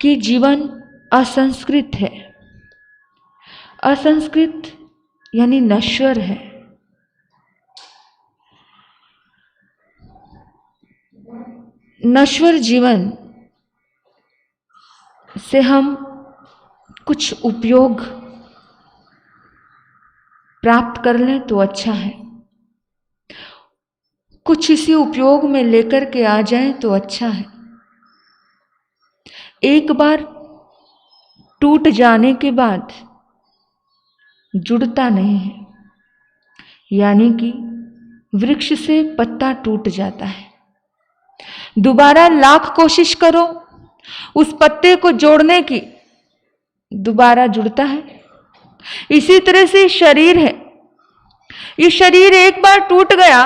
कि जीवन असंस्कृत है। असंस्कृत यानी नश्वर है। नश्वर जीवन से हम कुछ उपयोग प्राप्त कर लें तो अच्छा है, कुछ इसी उपयोग में लेकर के आ जाएं तो अच्छा है। एक बार टूट जाने के बाद जुड़ता नहीं है, यानी कि वृक्ष से पत्ता टूट जाता है, दोबारा लाख कोशिश करो उस पत्ते को जोड़ने की, दोबारा जुड़ता है। इसी तरह से शरीर है। ये शरीर एक बार टूट गया,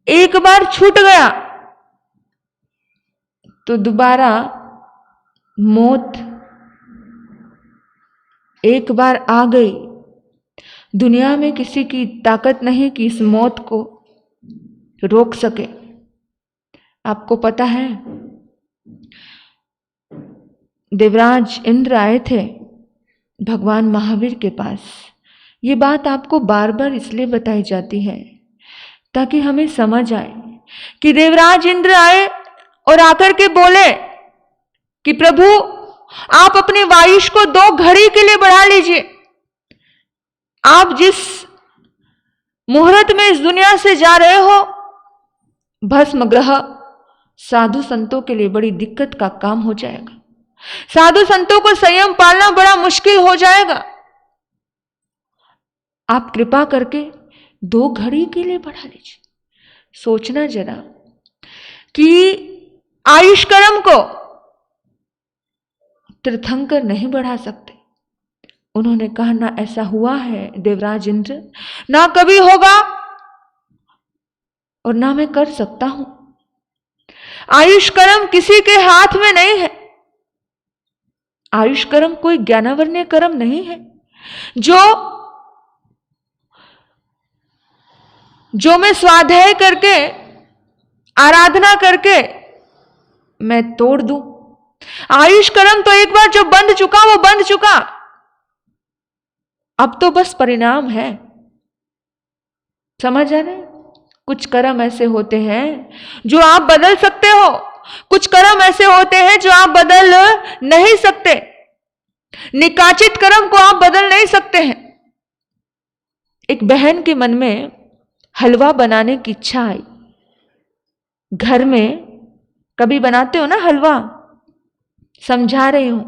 एक बार छूट गया तो दोबारा मौत एक बार आ गई। दुनिया में किसी की ताकत नहीं कि इस मौत को रोक सके। आपको पता है, देवराज इंद्र आए थे भगवान महावीर के पास। ये बात आपको बार बार इसलिए बताई जाती है ताकि हमें समझ आए कि देवराज इंद्र आए और आकर के बोले कि प्रभु आप अपने आयुष को 2 घड़ी के लिए बढ़ा लीजिए। आप जिस मुहूर्त में इस दुनिया से जा रहे हो, भस्म ग्रह साधु संतों के लिए बड़ी दिक्कत का काम हो जाएगा। साधु संतों को संयम पालना बड़ा मुश्किल हो जाएगा। आप कृपा करके 2 घड़ी के लिए बढ़ा लीजिए। सोचना जरा कि आयुष कर्म को तीर्थंकर नहीं बढ़ा सकते। उन्होंने कहा ना ऐसा हुआ है देवराज इंद्र, ना कभी होगा और ना मैं कर सकता हूं। आयुष कर्म किसी के हाथ में नहीं है। आयुष कर्म कोई ज्ञानावरणीय कर्म नहीं है जो मैं स्वाध्याय करके आराधना करके मैं तोड़ दूं। आयुष कर्म तो एक बार जो बंध चुका वो बंध चुका, अब तो बस परिणाम है। समझ आ रहे? कुछ कर्म ऐसे होते हैं जो आप बदल सकते हो, कुछ कर्म ऐसे होते हैं जो आप बदल नहीं सकते। निकाचित कर्म को आप बदल नहीं सकते हैं। एक बहन के मन में हलवा बनाने की इच्छा आई। घर में कभी बनाते हो ना हलवा, समझा रही हूं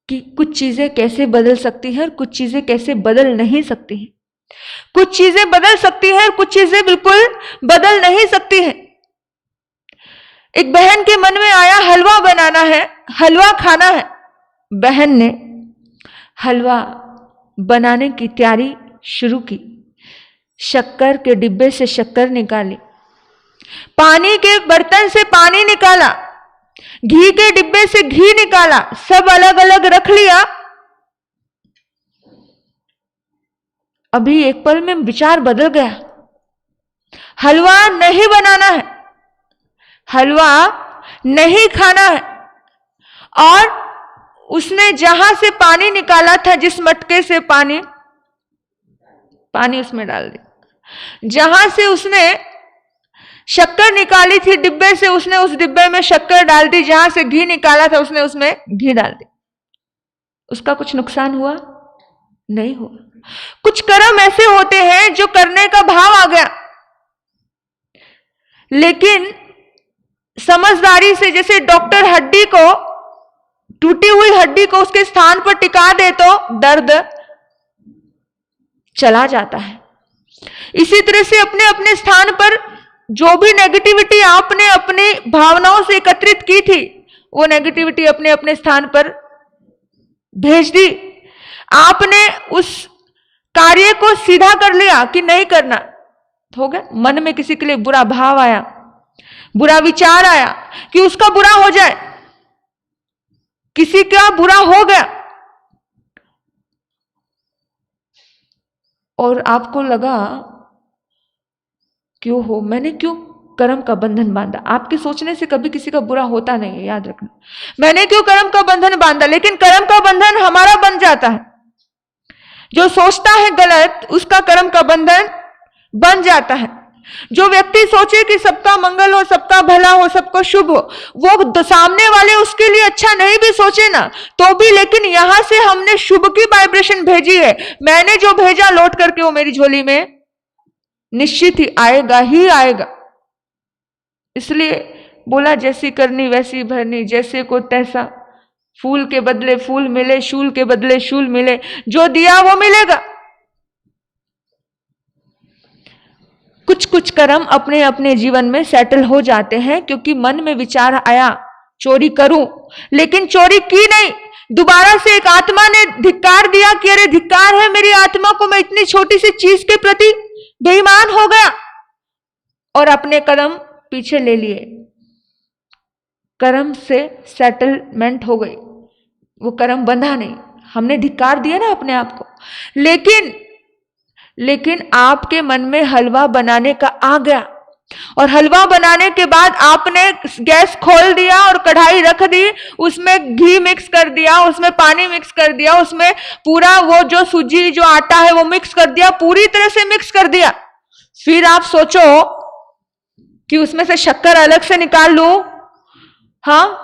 कि कुछ चीजें कैसे बदल सकती हैं और कुछ चीजें कैसे बदल नहीं सकती हैं। कुछ चीजें बदल सकती हैं और कुछ चीजें बिल्कुल बदल नहीं सकती हैं। एक बहन के मन में आया हलवा बनाना है, हलवा खाना है। बहन ने हलवा बनाने की तैयारी शुरू की। शक्कर के डिब्बे से शक्कर निकाली, पानी के बर्तन से पानी निकाला, घी के डिब्बे से घी निकाला, सब अलग अलग रख लिया। अभी एक पल में विचार बदल गया। हलवा नहीं बनाना है, हलवा नहीं खाना है। और उसने जहां से पानी निकाला था, जिस मटके से पानी उसमें डाल दिया। जहां से उसने शक्कर निकाली थी डिब्बे से, उसने उस डिब्बे में शक्कर डाल दी। जहां से घी निकाला था उसने उसमें घी डाल दिया। उसका कुछ नुकसान हुआ? नहीं हुआ। कुछ कर्म ऐसे होते हैं जो करने का भाव आ गया, लेकिन समझदारी से, जैसे डॉक्टर हड्डी को, टूटी हुई हड्डी को उसके स्थान पर टिका दे तो दर्द चला जाता है। इसी तरह से अपने अपने स्थान पर जो भी नेगेटिविटी आपने अपनी भावनाओं से एकत्रित की थी, वो नेगेटिविटी अपने अपने स्थान पर भेज दी। आपने उस कार्य को सीधा कर लिया कि नहीं करना, हो गया। मन में किसी के लिए बुरा भाव आया, बुरा विचार आया कि उसका बुरा हो जाए, किसी का बुरा हो गया, और आपको लगा क्यों हो, मैंने क्यों कर्म का बंधन बांधा। आपके सोचने से कभी किसी का बुरा होता नहीं है, याद रखना। मैंने क्यों कर्म का बंधन बांधा, लेकिन कर्म का बंधन हमारा बन जाता है। जो सोचता है गलत, उसका कर्म का बंधन बन जाता है। जो व्यक्ति सोचे कि सबका मंगल हो, सबका भला हो, सबको शुभ हो, वो सामने वाले उसके लिए अच्छा नहीं भी सोचे ना तो भी, लेकिन यहां से हमने शुभ की वाइब्रेशन भेजी है। मैंने जो भेजा लौट करके वो मेरी झोली में निश्चित ही आएगा ही आएगा। इसलिए बोला जैसी करनी वैसी भरनी, जैसे को तैसा, फूल के बदले फूल मिले, शूल के बदले शूल मिले, जो दिया वो मिलेगा। कुछ कुछ कर्म अपने अपने जीवन में सेटल हो जाते हैं, क्योंकि मन में विचार आया चोरी करूं, लेकिन चोरी की नहीं। दोबारा से एक आत्मा ने धिक्कार दिया कि अरे धिक्कार है मेरी आत्मा को, मैं इतनी छोटी सी चीज के प्रति बेईमान हो गया, और अपने कदम पीछे ले लिए। कर्म से सेटलमेंट हो गई, वो कर्म बंधा नहीं। हमने धिक्कार दिया ना अपने आप को, लेकिन आपके मन में हलवा बनाने का आ गया, और हलवा बनाने के बाद आपने गैस खोल दिया और कढ़ाई रख दी, उसमें घी मिक्स कर दिया, उसमें पानी मिक्स कर दिया, उसमें पूरा वो जो सूजी जो आटा है वो मिक्स कर दिया, पूरी तरह से मिक्स कर दिया। फिर आप सोचो कि उसमें से शक्कर अलग से निकाल लूं। हाँ,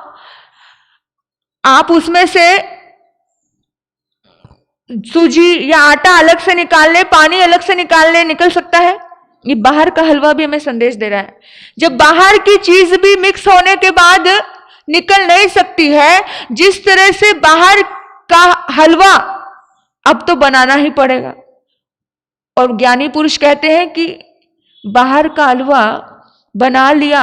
आप उसमें से सूजी या आटा अलग से निकाल ले, पानी अलग से निकाल ले, निकल सकता है? ये बाहर का हलवा भी हमें संदेश दे रहा है। जब बाहर की चीज भी मिक्स होने के बाद निकल नहीं सकती है, जिस तरह से बाहर का हलवा अब तो बनाना ही पड़ेगा। और ज्ञानी पुरुष कहते हैं कि बाहर का हलवा बना लिया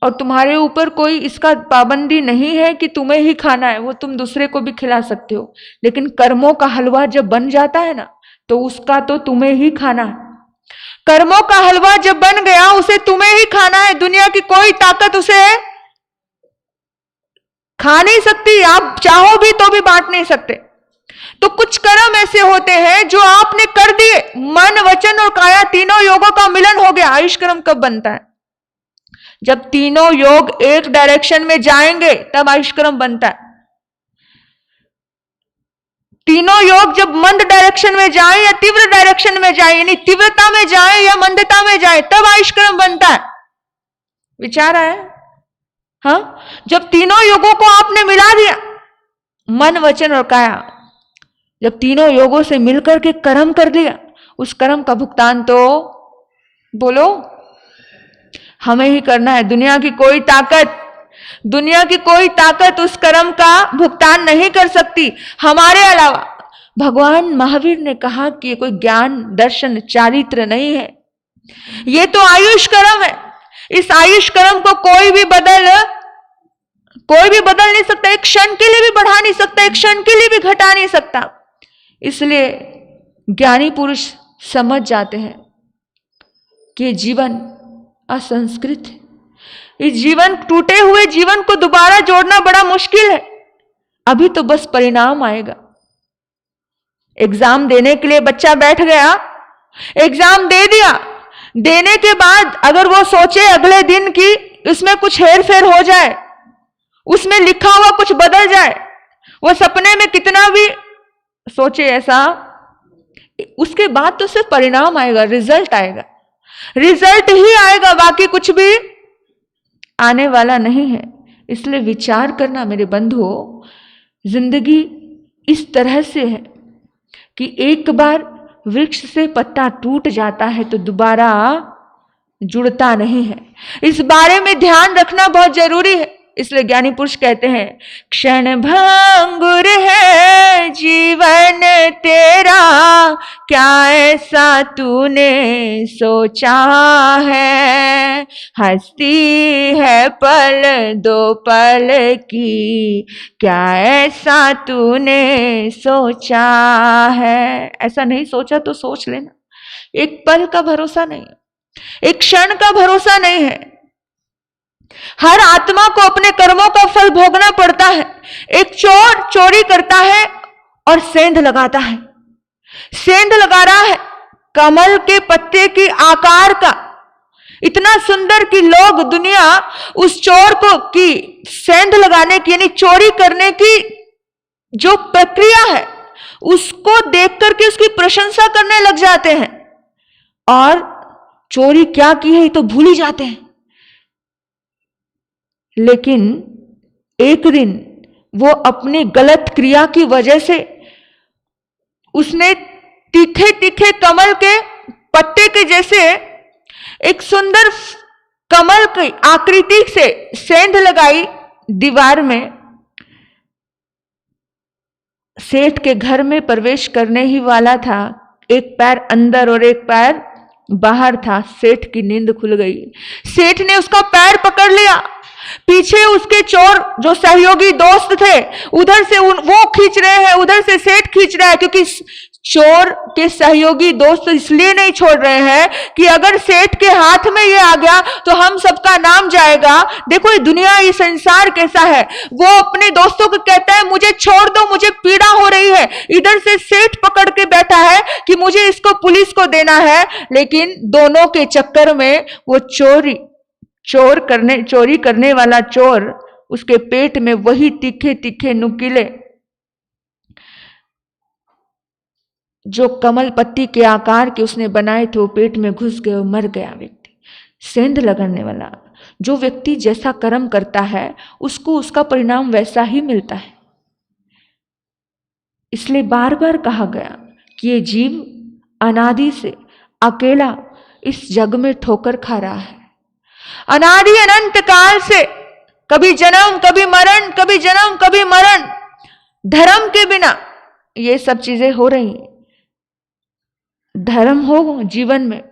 और तुम्हारे ऊपर कोई इसका पाबंदी नहीं है कि तुम्हें ही खाना है, वो तुम दूसरे को भी खिला सकते हो, लेकिन कर्मों का हलवा जब बन जाता है ना तो उसका तो तुम्हें ही खाना है। कर्मों का हलवा जब बन गया उसे तुम्हें ही खाना है, दुनिया की कोई ताकत उसे खा नहीं सकती, आप चाहो भी तो भी बांट नहीं सकते। तो कुछ कर्म ऐसे होते हैं जो आपने कर दिए, मन वचन और काया तीनों योगों का मिलन हो गया। आयुष कर्म कब बनता है? जब तीनों योग एक डायरेक्शन में जाएंगे तब आयुष कर्म बनता है। तीनों योग जब मंद डायरेक्शन में जाए या तीव्र डायरेक्शन में जाए, यानी तीव्रता में जाए या मंदता में जाए, तब आयुष कर्म बनता है। विचार आया? हाँ, जब तीनों योगों को आपने मिला दिया, मन वचन और काया, जब तीनों योगों से मिलकर के कर्म कर दिया, उस कर्म का भुगतान तो बोलो हमें ही करना है। दुनिया की कोई ताकत उस कर्म का भुगतान नहीं कर सकती हमारे अलावा। भगवान महावीर ने कहा कि ये कोई ज्ञान दर्शन चारित्र नहीं है, ये तो आयुष कर्म है। इस आयुष कर्म को कोई भी बदल नहीं सकता, एक क्षण के लिए भी बढ़ा नहीं सकता, एक क्षण के लिए भी घटा नहीं सकता। इसलिए ज्ञानी पुरुष समझ जाते हैं कि जीवन असंस्कृत है। इस जीवन, टूटे हुए जीवन को दोबारा जोड़ना बड़ा मुश्किल है। अभी तो बस परिणाम आएगा। एग्जाम देने के लिए बच्चा बैठ गया, एग्जाम दे दिया, देने के बाद अगर वो सोचे अगले दिन की उसमें कुछ हेर फेर हो जाए, उसमें लिखा हुआ कुछ बदल जाए, वो सपने में कितना भी सोचे ऐसा, उसके बाद तो सिर्फ परिणाम आएगा, रिजल्ट आएगा, रिजल्ट ही आएगा, बाकी कुछ भी आने वाला नहीं है। इसलिए विचार करना मेरे बंधुओं, जिंदगी इस तरह से है कि एक बार वृक्ष से पत्ता टूट जाता है तो दोबारा जुड़ता नहीं है। इस बारे में ध्यान रखना बहुत जरूरी है। इसलिए ज्ञानी पुरुष कहते हैं, क्षण भंगुर है जीवन तेरा, क्या ऐसा तूने सोचा है, हस्ती है पल दो पल की, क्या ऐसा तूने सोचा है। ऐसा नहीं सोचा तो सोच लेना। एक पल का भरोसा नहीं है, एक क्षण का भरोसा नहीं है। हर आत्मा को अपने कर्मों का फल भोगना पड़ता है। एक चोर चोरी करता है और सेंध लगाता है, सेंध लगा रहा है कमल के पत्ते की आकार का, इतना सुंदर कि लोग, दुनिया उस चोर को की सेंध लगाने की, यानी चोरी करने की जो प्रक्रिया है उसको देख करके उसकी प्रशंसा करने लग जाते हैं, और चोरी क्या की है ये तो भूल ही जाते हैं। लेकिन एक दिन वो अपनी गलत क्रिया की वजह से उसने तीखे तीखे कमल के पत्ते के जैसे एक सुंदर कमल की आकृति से सेंध लगाई दीवार में। सेठ के घर में प्रवेश करने ही वाला था, एक पैर अंदर और एक पैर बाहर था। सेठ की नींद खुल गई। सेठ ने उसका पैर पकड़ लिया। पीछे उसके चोर जो सहयोगी दोस्त थे उधर से वो खींच रहे हैं, उधर से सेठ खींच रहा है, क्योंकि चोर के सहयोगी दोस्त इसलिए नहीं छोड़ रहे हैं कि अगर सेठ के हाथ में ये आ गया तो हम सबका नाम जाएगा। देखो ये दुनिया, ये संसार कैसा है। वो अपने दोस्तों को कहता है मुझे छोड़ दो, मुझे पीड़ा हो रही है। इधर से सेठ पकड़ के बैठा है कि मुझे इसको पुलिस को देना है। लेकिन दोनों के चक्कर में वो चोरी करने वाला चोर, उसके पेट में वही तीखे तीखे नुकीले जो कमल पत्ती के आकार के उसने बनाए थे वो पेट में घुस गए और मर गया व्यक्ति। सेंध लगाने वाला जो व्यक्ति जैसा कर्म करता है उसको उसका परिणाम वैसा ही मिलता है। इसलिए बार बार कहा गया कि ये जीव अनादि से अकेला इस जग में ठोकर खा रहा है। अनादि अनंत काल से कभी जन्म कभी मरण, कभी जन्म कभी मरण, धर्म के बिना ये सब चीजें हो रही हैं। धर्म हो जीवन में,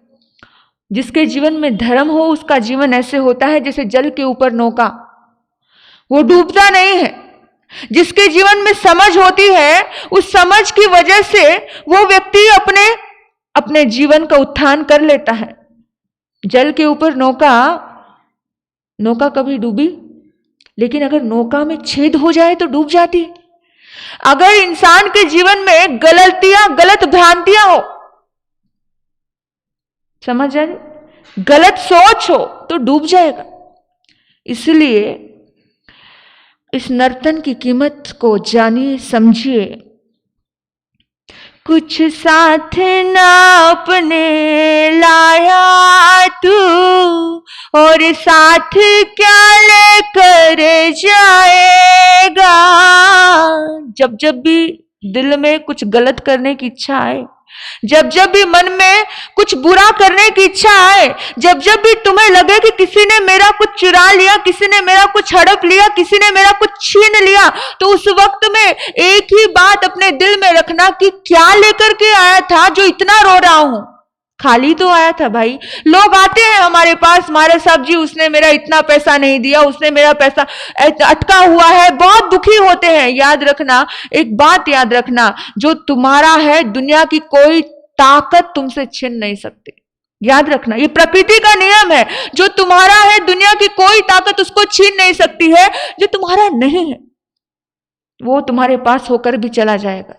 जिसके जीवन में धर्म हो उसका जीवन ऐसे होता है जैसे जल के ऊपर नौका, वो डूबता नहीं है। जिसके जीवन में समझ होती है उस समझ की वजह से वो व्यक्ति अपने जीवन का उत्थान कर लेता है। जल के ऊपर नौका कभी डूबी, लेकिन अगर नौका में छेद हो जाए तो डूब जाती है। अगर इंसान के जीवन में गलत भ्रांतियां हो, समझ जाए, गलत सोच हो तो डूब जाएगा। इसलिए इस नर्तन की कीमत को जानिए, समझिए। कुछ साथ ना अपने लाया तू, और साथ क्या लेकर जाएगा। जब जब भी दिल में कुछ गलत करने की इच्छा आए, जब जब भी मन में कुछ बुरा करने की इच्छा आए, जब जब भी तुम्हें लगे कि किसी ने मेरा कुछ चुरा लिया, किसी ने मेरा कुछ हड़प लिया, किसी ने मेरा कुछ छीन लिया, तो उस वक्त में एक ही बात अपने दिल में रखना कि क्या लेकर के आया था जो इतना रो रहा हूं। खाली तो आया था भाई। लोग आते हैं हमारे पास, महाराज साहब जी उसने मेरा इतना पैसा नहीं दिया, उसने मेरा पैसा अटका हुआ है, बहुत दुखी होते हैं। याद रखना, एक बात याद रखना, जो तुम्हारा है दुनिया की कोई ताकत तुमसे छीन नहीं सकती। याद रखना, ये प्रकृति का नियम है। जो तुम्हारा है दुनिया की कोई ताकत उसको छीन नहीं सकती है। जो तुम्हारा नहीं है वो तुम्हारे पास होकर भी चला जाएगा।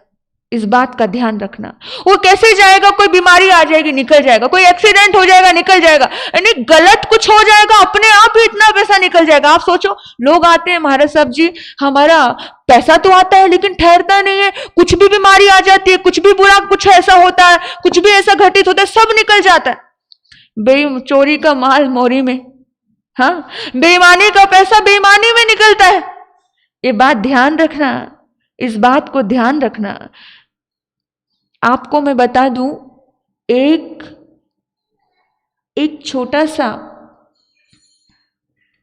इस बात का ध्यान रखना। वो कैसे जाएगा? कोई बीमारी आ जाएगी निकल जाएगा, कोई एक्सीडेंट हो जाएगा निकल जाएगा, यानी गलत कुछ हो जाएगा अपने आप ही इतना पैसा निकल जाएगा। आप सोचो, लोग आते हैं महाराज साहब जी हमारा पैसा तो आता है लेकिन ठहरता नहीं है, कुछ भी बीमारी आ जाती है, कुछ भी बुरा कुछ ऐसा होता है, कुछ भी ऐसा घटित होता है, सब निकल जाता है। चोरी का माल मोरी में, हाँ, बेईमानी का पैसा बेईमानी में निकलता है। ये बात ध्यान रखना, इस बात को ध्यान रखना। आपको मैं बता दूं, एक छोटा सा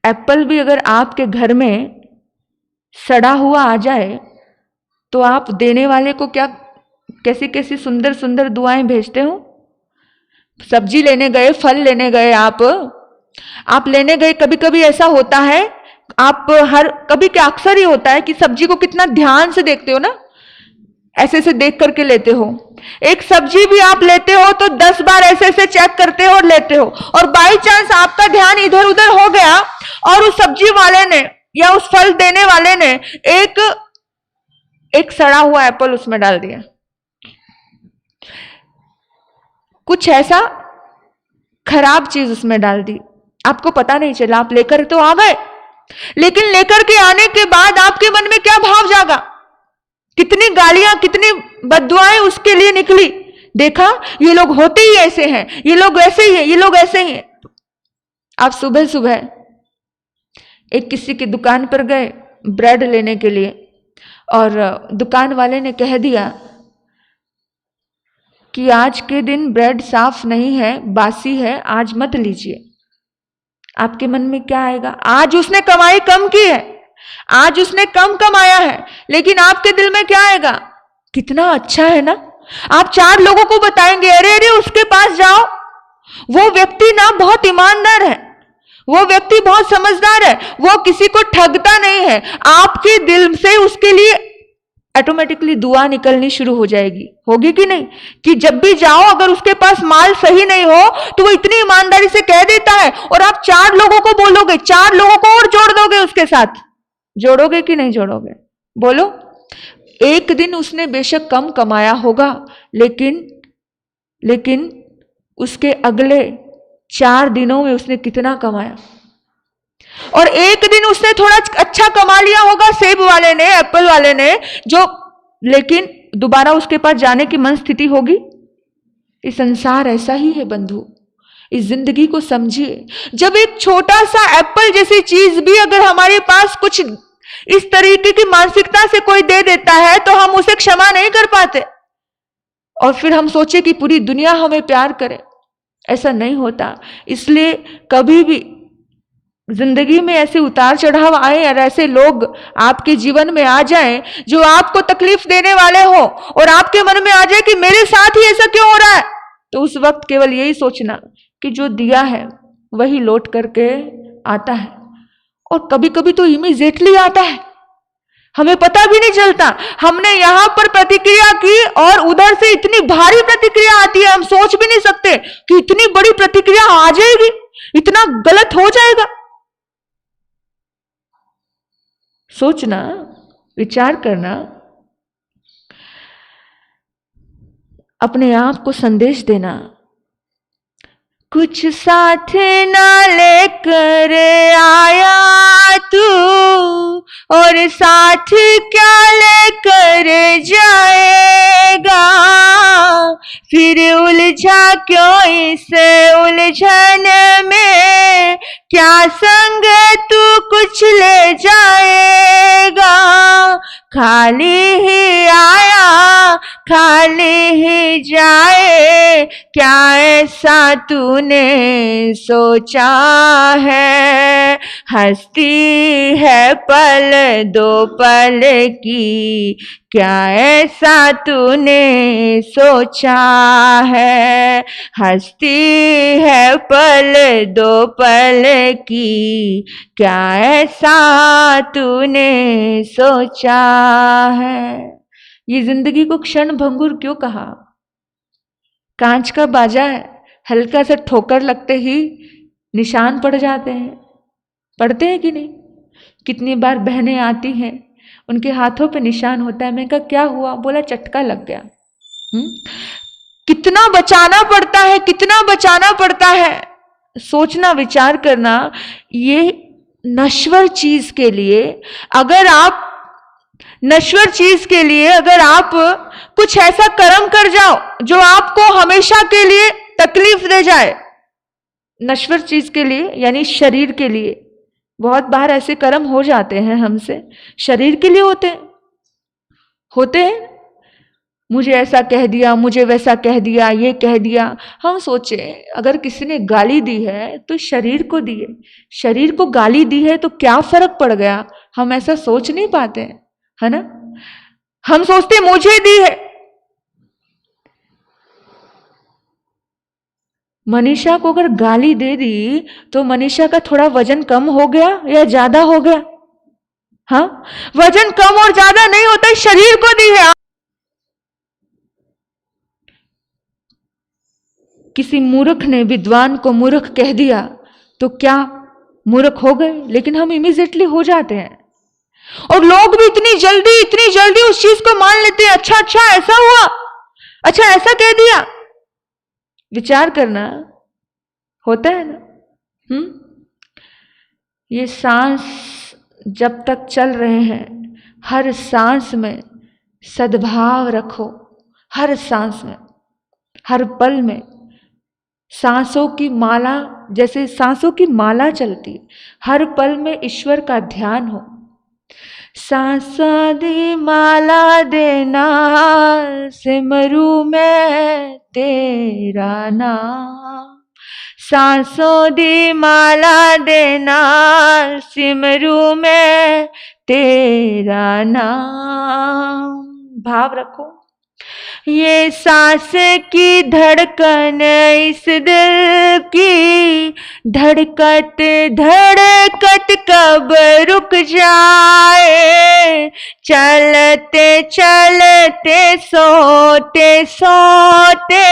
एप्पल भी अगर आपके घर में सड़ा हुआ आ जाए तो आप देने वाले को क्या कैसी कैसी सुंदर सुंदर दुआएं भेजते हो। सब्जी लेने गए, फल लेने गए, आप लेने गए, कभी कभी ऐसा होता है, आप कभी क्या अक्सर ही होता है कि सब्जी को कितना ध्यान से देखते हो ना, ऐसे ऐसे देख करके लेते हो। एक सब्जी भी आप लेते हो तो 10 बार ऐसे ऐसे चेक करते हो और लेते हो, और बाई चांस आपका ध्यान इधर उधर हो गया और उस सब्जी वाले ने या उस फल देने वाले ने एक सड़ा हुआ एप्पल उसमें डाल दिया। कुछ ऐसा खराब चीज उसमें डाल दी, आपको पता नहीं चला, आप लेकर तो आ गए, लेकिन लेकर के आने के बाद आपके मन में क्या भाव जागा, कितनी गालियां, कितनी बद्दुआएं उसके लिए निकली। देखा, ये लोग होते ही ऐसे हैं, ये लोग वैसे ही हैं, ये लोग ऐसे ही हैं। आप सुबह सुबह एक किसी की दुकान पर गए ब्रेड लेने के लिए, और दुकान वाले ने कह दिया कि आज के दिन ब्रेड साफ नहीं है, बासी है, आज मत लीजिए। आपके मन में क्या आएगा? आज उसने कमाई कम की है, आज उसने कम कमाया है, लेकिन आपके दिल में क्या आएगा? कितना अच्छा है ना। आप 4 लोगों को बताएंगे, अरे अरे उसके पास जाओ, वो व्यक्ति ना बहुत ईमानदार है, वो व्यक्ति बहुत समझदार है, वो किसी को ठगता नहीं है। आपके दिल से उसके लिए ऑटोमेटिकली दुआ निकलनी शुरू हो जाएगी, होगी कि नहीं? कि जब भी जाओ, अगर उसके पास माल सही नहीं हो तो वो इतनी ईमानदारी से कह देता है, और आप 4 लोगों को बोलोगे, 4 लोगों को और जोड़ दोगे उसके साथ। जोड़ोगे कि नहीं जोड़ोगे? बोलो। एक दिन उसने बेशक कम कमाया होगा, लेकिन उसके अगले 4 दिनों में उसने कितना कमाया। और एक दिन उसने थोड़ा अच्छा कमा लिया होगा, सेब वाले ने, एप्पल वाले ने, जो, लेकिन दोबारा उसके पास जाने की मन स्थिति होगी? ये संसार ऐसा ही है बंधु, इस जिंदगी को समझिए। जब एक छोटा सा एप्पल जैसी चीज भी अगर हमारे पास कुछ इस तरीके की मानसिकता से कोई दे देता है तो हम उसे क्षमा नहीं कर पाते, और फिर हम सोचे कि पूरी दुनिया हमें प्यार करे। ऐसा नहीं होता। इसलिए कभी भी जिंदगी में ऐसे उतार चढ़ाव आए और ऐसे लोग आपके जीवन में आ जाएं जो आपको तकलीफ देने वाले हो, और आपके मन में आ जाए कि मेरे साथ ही ऐसा क्यों हो रहा है, तो उस वक्त केवल यही सोचना कि जो दिया है वही लौट करके आता है। और कभी कभी तो इमीडिएटली आता है, हमें पता भी नहीं चलता। हमने यहां पर प्रतिक्रिया की और उधर से इतनी भारी प्रतिक्रिया आती है, हम सोच भी नहीं सकते कि इतनी बड़ी प्रतिक्रिया आ जाएगी, इतना गलत हो जाएगा। सोचना, विचार करना, अपने आप को संदेश देना। कुछ साथ ना लेकर आया तू, और साथ क्या लेकर जाएगा, फिर उलझा क्यों इस उलझन में, क्या संग तू कुछ ले जाएगा। खाली ही आया खाली ही जाए, क्या ऐसा तूने सोचा है। हस्ती है पल दो पल की, क्या ऐसा तूने सोचा है। हस्ती है पल दो पल की, क्या ऐसा तूने सोचा है। ये जिंदगी को क्षण भंगुर क्यों कहा? कांच का बाजा है, हल्का सा ठोकर लगते ही निशान पड़ जाते हैं। पड़ते हैं कि नहीं? कितनी बार बहनें आती हैं, उनके हाथों पे निशान होता है। मैं कहा क्या हुआ? बोला चटका लग गया। कितना बचाना पड़ता है, कितना बचाना पड़ता है। सोचना, विचार करना। ये नश्वर चीज के लिए अगर आप कुछ ऐसा कर्म कर जाओ जो आपको हमेशा के लिए तकलीफ दे जाए, नश्वर चीज के लिए यानी शरीर के लिए, बहुत बार ऐसे कर्म हो जाते हैं हमसे, शरीर के लिए होते हैं। मुझे ऐसा कह दिया, मुझे वैसा कह दिया, ये कह दिया। हम सोचे अगर किसी ने गाली दी है तो शरीर को दी है, शरीर को गाली दी है तो क्या फर्क पड़ गया। हम ऐसा सोच नहीं पाते हैं, है ना। हम सोचते मुझे दी है। मनीषा को अगर गाली दे दी तो मनीषा का थोड़ा वजन कम हो गया या ज्यादा हो गया? हाँ, वजन कम और ज्यादा नहीं होता, शरीर को दी है। किसी मूर्ख ने विद्वान को मूर्ख कह दिया तो क्या मूर्ख हो गए? लेकिन हम इमीडिएटली हो जाते हैं, और लोग भी इतनी जल्दी उस चीज को मान लेते हैं। अच्छा ऐसा हुआ, अच्छा ऐसा कह दिया। विचार करना, होता है ना। ये सांस जब तक चल रहे हैं, हर सांस में सद्भाव रखो, हर सांस में, हर पल में। सांसों की माला, जैसे सांसों की माला चलती, हर पल में ईश्वर का ध्यान हो। सांसों दी माला देना, सिमरू में तेरा नाम। सांसों दी माला देना, सिमरू में तेरा नाम। भाव रखो। ये सांस की धड़कन इस दिल की धड़कत धड़कत कब रुक जाए। चलते चलते सोते सोते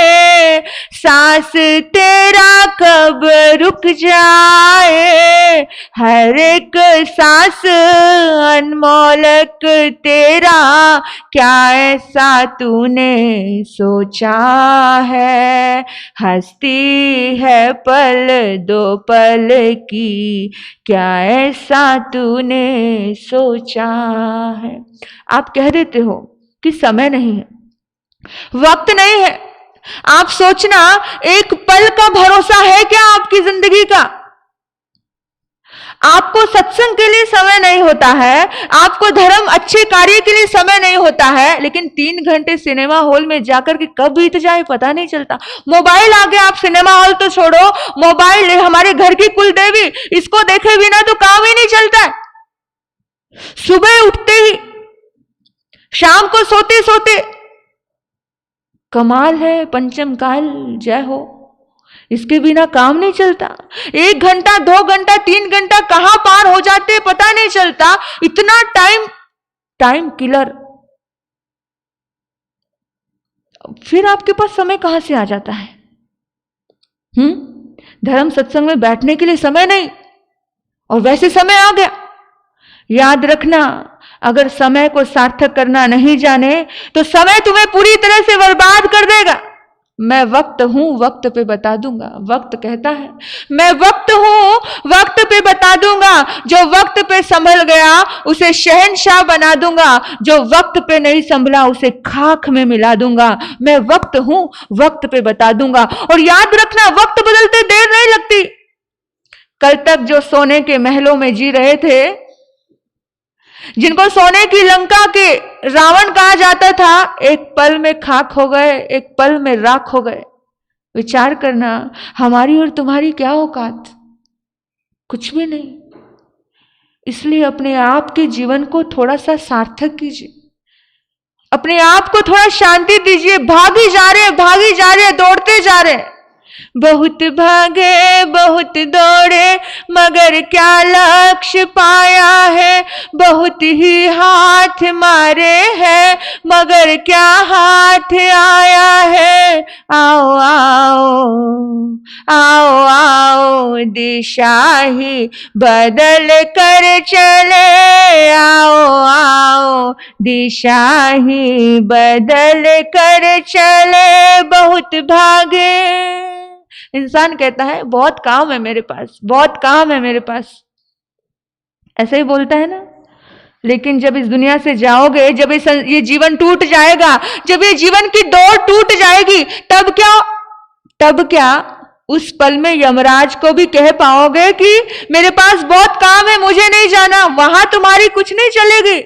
सांस तेरा कब रुक जाए। हर एक सांस अनमोलक तेरा, क्या ऐसा तूने सोचा है। हस्ती है पल दो पल की, क्या ऐसा तूने सोचा है। आप कह देते हो कि समय नहीं है, वक्त नहीं है। आप सोचना, एक पल का भरोसा है क्या आपकी जिंदगी का? आपको सत्संग के लिए समय नहीं होता है, आपको धर्म अच्छे कार्य के लिए समय नहीं होता है, लेकिन 3 घंटे सिनेमा हॉल में जाकर के कब बीत जाए पता नहीं चलता। मोबाइल आ गया, आप सिनेमा हॉल तो छोड़ो, मोबाइल हमारे घर की कुल देवी, इसको देखे बिना तो काम ही नहीं चलता है। सुबह उठते ही, शाम को सोते सोते। कमाल है, पंचम काल जय हो, इसके बिना काम नहीं चलता। 1 घंटा 2 घंटा 3 घंटा कहां पार हो जाते पता नहीं चलता। इतना टाइम किलर। फिर आपके पास समय कहां से आ जाता है? धर्म सत्संग में बैठने के लिए समय नहीं, और वैसे समय आ गया। याद रखना, अगर समय को सार्थक करना नहीं जाने तो समय तुम्हें पूरी तरह से बर्बाद कर देगा। मैं वक्त हूं, वक्त पे बता दूंगा। वक्त कहता है मैं वक्त हूं, वक्त पे बता दूंगा। जो वक्त पे संभल गया उसे शहंशाह बना दूंगा, जो वक्त पे नहीं संभला उसे खाक में मिला दूंगा। मैं वक्त हूं, वक्त पे बता दूंगा। और याद रखना, वक्त बदलते देर नहीं लगती। कल तक जो सोने के महलों में जी रहे थे, जिनको सोने की लंका के रावण कहा जाता था, एक पल में खाक हो गए, एक पल में राख हो गए। विचार करना, हमारी और तुम्हारी क्या औकात? कुछ भी नहीं। इसलिए अपने आप के जीवन को थोड़ा सा सार्थक कीजिए, अपने आप को थोड़ा शांति दीजिए। भागी जा रहे, दौड़ते जा रहे। बहुत भागे बहुत दौड़े मगर क्या लक्ष्य पाया है। बहुत ही हाथ मारे हैं मगर क्या हाथ आया है। आओ आओ आओ आओ दिशा ही बदल कर चले। आओ आओ दिशा ही बदल कर चले। बहुत भागे। इंसान कहता है बहुत काम है मेरे पास, बहुत काम है मेरे पास, ऐसे ही बोलता है ना। लेकिन जब इस दुनिया से जाओगे, जब ये जीवन टूट जाएगा, जब ये जीवन की डोर टूट जाएगी, तब क्या उस पल में यमराज को भी कह पाओगे कि मेरे पास बहुत काम है, मुझे नहीं जाना? वहां तुम्हारी कुछ नहीं चलेगी,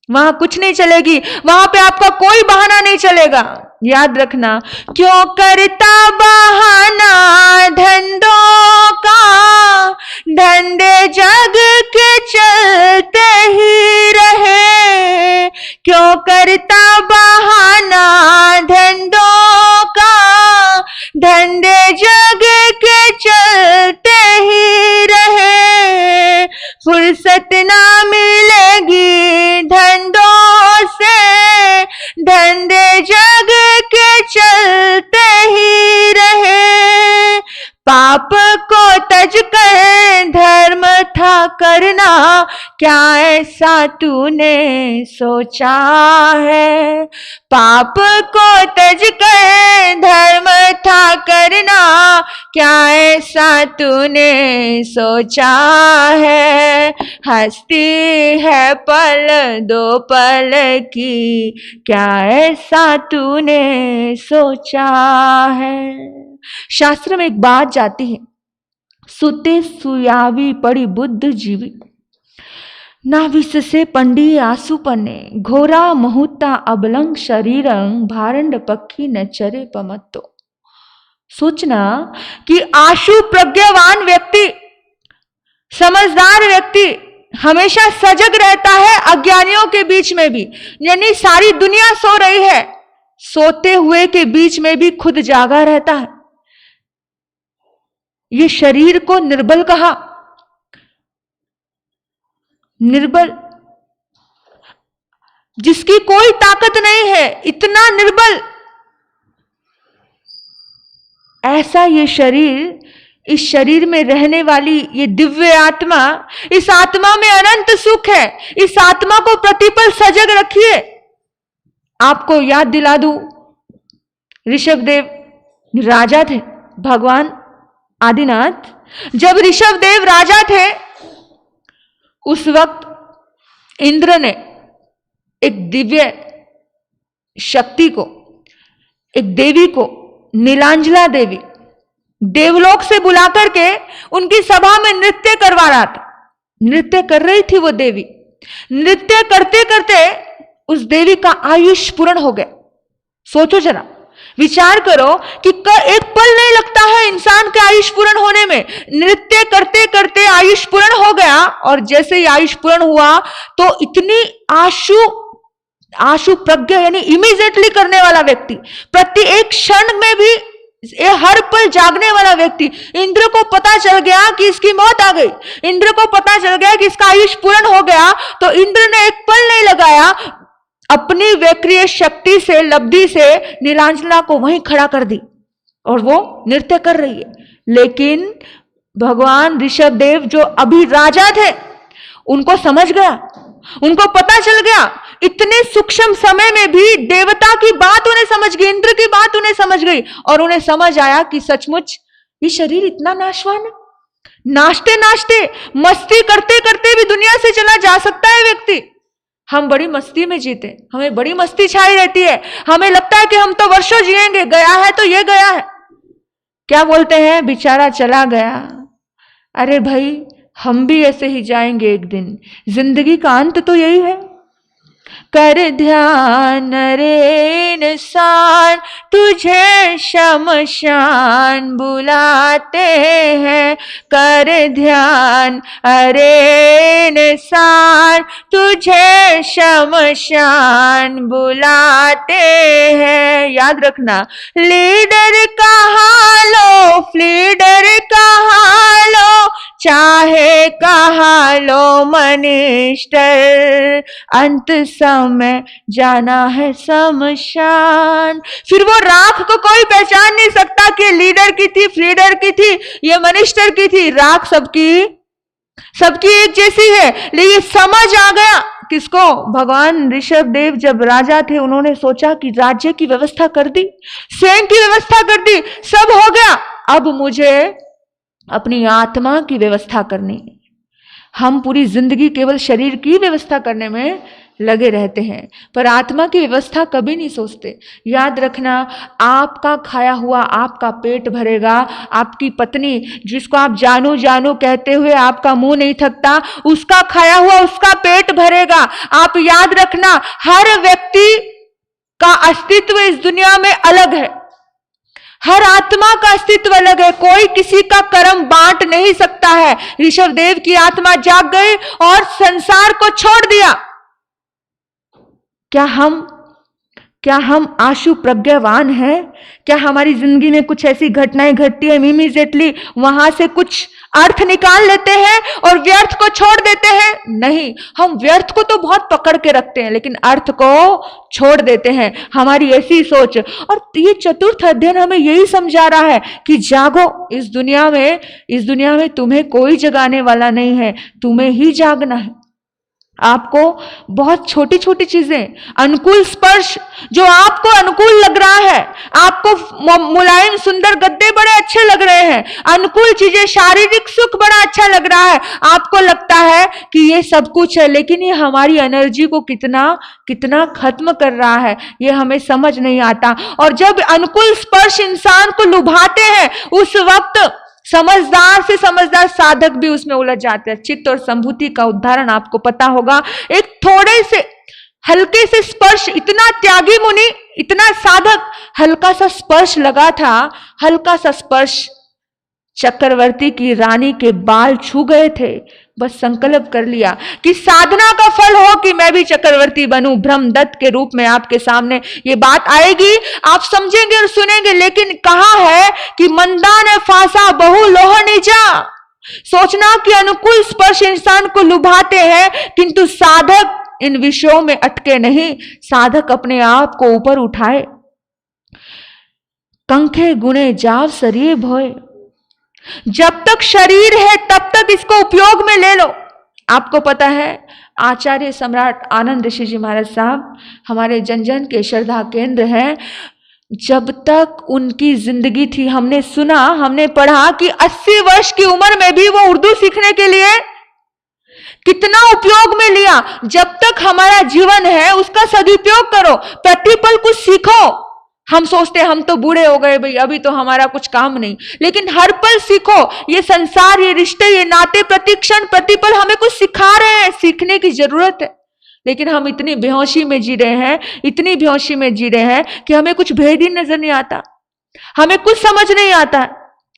वहां कुछ नहीं चलेगी, वहां पे आपका कोई बहाना नहीं चलेगा। याद रखना, क्यों करता बहाना धंधों का, धंधे जग के चलते ही रहे। क्यों करता बहाना धंधों का, धंधे जग के चलते ही रहे। फुर्सत ना मिलेगी धंधों से, धंधे जग के चलते ही रहे। पाप को तज कर धर्म था करना, क्या ऐसा तूने सोचा है। पाप को तज कर धर्म था करना, क्या ऐसा तूने सोचा है। हस्ती है पल दो पल की, क्या ऐसा तूने सोचा है। शास्त्र में एक बात जाती है, सुते सुयावी पड़ी बुद्ध जीवी, ना विससे पंडी आंसू पन्ने, घोरा मुहूर्ता अबलंग शरीरंग, भारंड पक्षी न चरे पमत्तो। सोचना कि आशु प्रज्ञावान व्यक्ति, समझदार व्यक्ति हमेशा सजग रहता है अज्ञानियों के बीच में भी, यानी सारी दुनिया सो रही है, सोते हुए के बीच में भी खुद जागा रहता है। ये शरीर को निर्बल कहा, निर्बल, जिसकी कोई ताकत नहीं है, इतना निर्बल, ऐसा ये शरीर, इस शरीर में रहने वाली ये दिव्य आत्मा, इस आत्मा में अनंत सुख है। इस आत्मा को प्रतिपल सजग रखिए। आपको याद दिला दूं, ऋषभदेव राजा थे, भगवान आदिनाथ जब ऋषभदेव राजा थे, उस वक्त इंद्र ने एक दिव्य शक्ति को, एक देवी को, नीलांजला देवी, देवलोक से बुला करके उनकी सभा में नृत्य करवा रहा था। नृत्य कर रही थी वो देवी। नृत्य करते करते उस देवी का आयुष पूर्ण हो गया। सोचो जरा, विचार करो कि एक पल नहीं लगता है इंसान के आयुष पूर्ण होने में। नृत्य करते करते आयुष पूर्ण हो गया, और जैसे ही आयुष पूर्ण हुआ तो इतनी आशु प्रज्ञा, यानी इमीडिएटली करने वाला व्यक्ति, प्रति एक क्षण में भी हर पल जागने वाला व्यक्ति, इंद्र को पता चल गया कि इसकी मौत आ गई, इंद्र को पता चल गया कि इसका आयुष पूर्ण हो गया, तो इंद्र ने एक पल नहीं लगाया, अपनी वैक्रिय शक्ति से, लब्धि से नीलांजला को वहीं खड़ा कर दी और वो नृत्य कर रही है। लेकिन भगवान ऋषभदेव जो अभी राजा थे, उनको समझ गया, उनको पता चल गया, इतने सूक्ष्म समय में भी देवता की बात उन्हें समझ गई, इंद्र की बात उन्हें समझ गई, और उन्हें समझ आया कि सचमुच ये शरीर इतना नाशवान है। नाचते नाचते, मस्ती करते करते भी दुनिया से चला जा सकता है व्यक्ति। हम बड़ी मस्ती में जीते, हमें बड़ी मस्ती छाई रहती है, हमें लगता है कि हम तो वर्षों जिएंगे, गया है तो ये गया है। क्या बोलते हैं, बेचारा चला गया। अरे भाई, हम भी ऐसे ही जाएंगे एक दिन, जिंदगी का अंत तो यही है। कर ध्यान रे इंसान, तुझे शमशान बुलाते हैं। कर ध्यान अरे इंसान, तुझे शमशान बुलाते हैं। याद रखना, लीडर कहा लो, फ्लीडर कहा लो, चाहे कहा लो मनिस्टर, अंत समय जाना है शमशान। फिर वो राख को कोई पहचान नहीं सकता कि लीडर की थी, फ्लीडर की थी, ये मनिस्टर की थी। राख सबकी एक जैसी है। लेकिन समझ आ गया किसको? भगवान ऋषभदेव जब राजा थे, उन्होंने सोचा कि राज्य की व्यवस्था कर दी, सैन्य की व्यवस्था कर दी, सब हो गया, अब मुझे अपनी आत्मा की व्यवस्था करनी है। हम पूरी जिंदगी केवल शरीर की व्यवस्था करने में लगे रहते हैं, पर आत्मा की व्यवस्था कभी नहीं सोचते। याद रखना, आपका खाया हुआ आपका पेट भरेगा। आपकी पत्नी, जिसको आप जानू जानू कहते हुए आपका मुंह नहीं थकता, उसका खाया हुआ उसका पेट भरेगा। आप याद रखना, हर व्यक्ति का अस्तित्व इस दुनिया में अलग है, हर आत्मा का अस्तित्व अलग है, कोई किसी का कर्म बांट नहीं सकता है। ऋषभदेव की आत्मा जाग गई और संसार को छोड़ दिया। क्या हम आशु प्रज्ञावान हैं? क्या हमारी जिंदगी में कुछ ऐसी घटनाएं घटती है, इमीडिएटली वहां से कुछ अर्थ निकाल लेते हैं और व्यर्थ को छोड़ देते हैं? नहीं, हम व्यर्थ को तो बहुत पकड़ के रखते हैं लेकिन अर्थ को छोड़ देते हैं। हमारी ऐसी सोच। और ये चतुर्थ अध्ययन हमें यही समझा रहा है कि जागो, इस दुनिया में तुम्हें कोई जगाने वाला नहीं है, तुम्हें ही जागना है। आपको बहुत छोटी छोटी चीजें, अनुकूल स्पर्श जो आपको अनुकूल लग रहा है, आपको मुलायम सुंदर गद्दे बड़े अच्छे लग रहे हैं, अनुकूल चीजें, शारीरिक सुख बड़ा अच्छा लग रहा है, आपको लगता है कि ये सब कुछ है, लेकिन ये हमारी एनर्जी को कितना कितना खत्म कर रहा है, ये हमें समझ नहीं आता। और जब अनुकूल स्पर्श इंसान को लुभाते हैं, उस वक्त समझदार से समझदार साधक भी उसमें उलझ जाते हैं। चित्त और संभूति का उदाहरण आपको पता होगा। एक थोड़े से हल्के से स्पर्श, इतना त्यागी मुनि, इतना साधक, हल्का सा स्पर्श लगा था, हल्का सा स्पर्श चक्रवर्ती की रानी के बाल छू गए थे। बस संकल्प कर लिया कि साधना का फल हो कि मैं भी चक्रवर्ती बनूं। ब्रह्मदत्त के रूप में आपके सामने ये बात आएगी, आप समझेंगे और सुनेंगे। लेकिन कहा है कि मंदा ने फांसा बहु लोह नीचा। सोचना कि अनुकूल स्पर्श इंसान को लुभाते हैं, किंतु साधक इन विषयों में अटके नहीं, साधक अपने आप को ऊपर उठाए। कंखे गुणे जाव शरीर भोए, जब तक शरीर है तब तक इसको उपयोग में ले लो। आपको पता है आचार्य सम्राट आनंद ऋषि जी महाराज साहब हमारे जन जन के श्रद्धा केंद्र हैं। जब तक उनकी जिंदगी थी, हमने सुना, हमने पढ़ा कि 80 वर्ष की उम्र में भी वो उर्दू सीखने के लिए कितना उपयोग में लिया। जब तक हमारा जीवन है उसका सदुपयोग करो, प्रतिपल कुछ सीखो। हम सोचते हैं हम तो बूढ़े हो गए भाई, अभी तो हमारा कुछ काम नहीं, लेकिन हर पल सीखो। ये संसार, ये रिश्ते, ये नाते प्रतिक्षण प्रतिपल हमें कुछ सिखा रहे हैं, सीखने की जरूरत है। लेकिन हम इतनी बेहोशी में जी रहे हैं, इतनी बेहोशी में जी रहे हैं कि हमें कुछ भेद ही नजर नहीं आता, हमें कुछ समझ नहीं आता।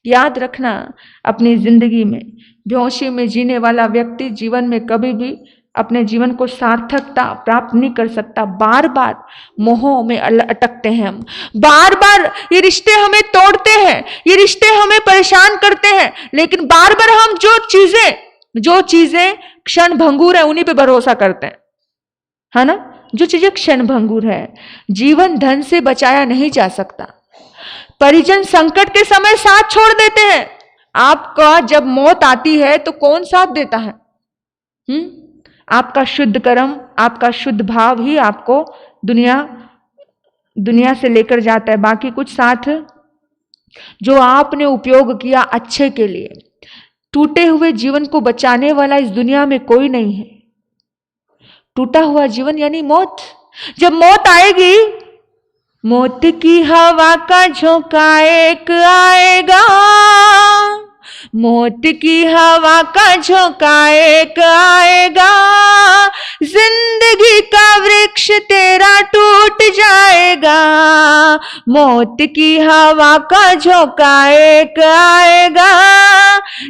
याद रखना, अपनी जिंदगी में बेहोशी में जीने वाला व्यक्ति जीवन में कभी भी अपने जीवन को सार्थकता प्राप्त नहीं कर सकता। बार बार मोहों में अटकते हैं हम, बार बार ये रिश्ते हमें तोड़ते हैं, ये रिश्ते हमें परेशान करते हैं। लेकिन बार बार हम जो चीजें क्षण भंगुर है उन्हीं पे भरोसा करते हैं, है ना। जो चीजें क्षण भंगुर है, जीवन धन से बचाया नहीं जा सकता। परिजन संकट के समय साथ छोड़ देते हैं। आपका जब मौत आती है तो कौन साथ देता है? आपका शुद्ध कर्म, आपका शुद्ध भाव ही आपको दुनिया से लेकर जाता है। बाकी कुछ साथ जो आपने उपयोग किया अच्छे के लिए, टूटे हुए जीवन को बचाने वाला इस दुनिया में कोई नहीं है। टूटा हुआ जीवन यानी मौत। जब मौत आएगी, मौत की हवा का झोंका एक आएगा, मौत की हवा का झोंका एक आएगा, जिंदगी का वृक्ष तेरा टूट जाएगा, मौत की हवा का झोंका एक आएगा,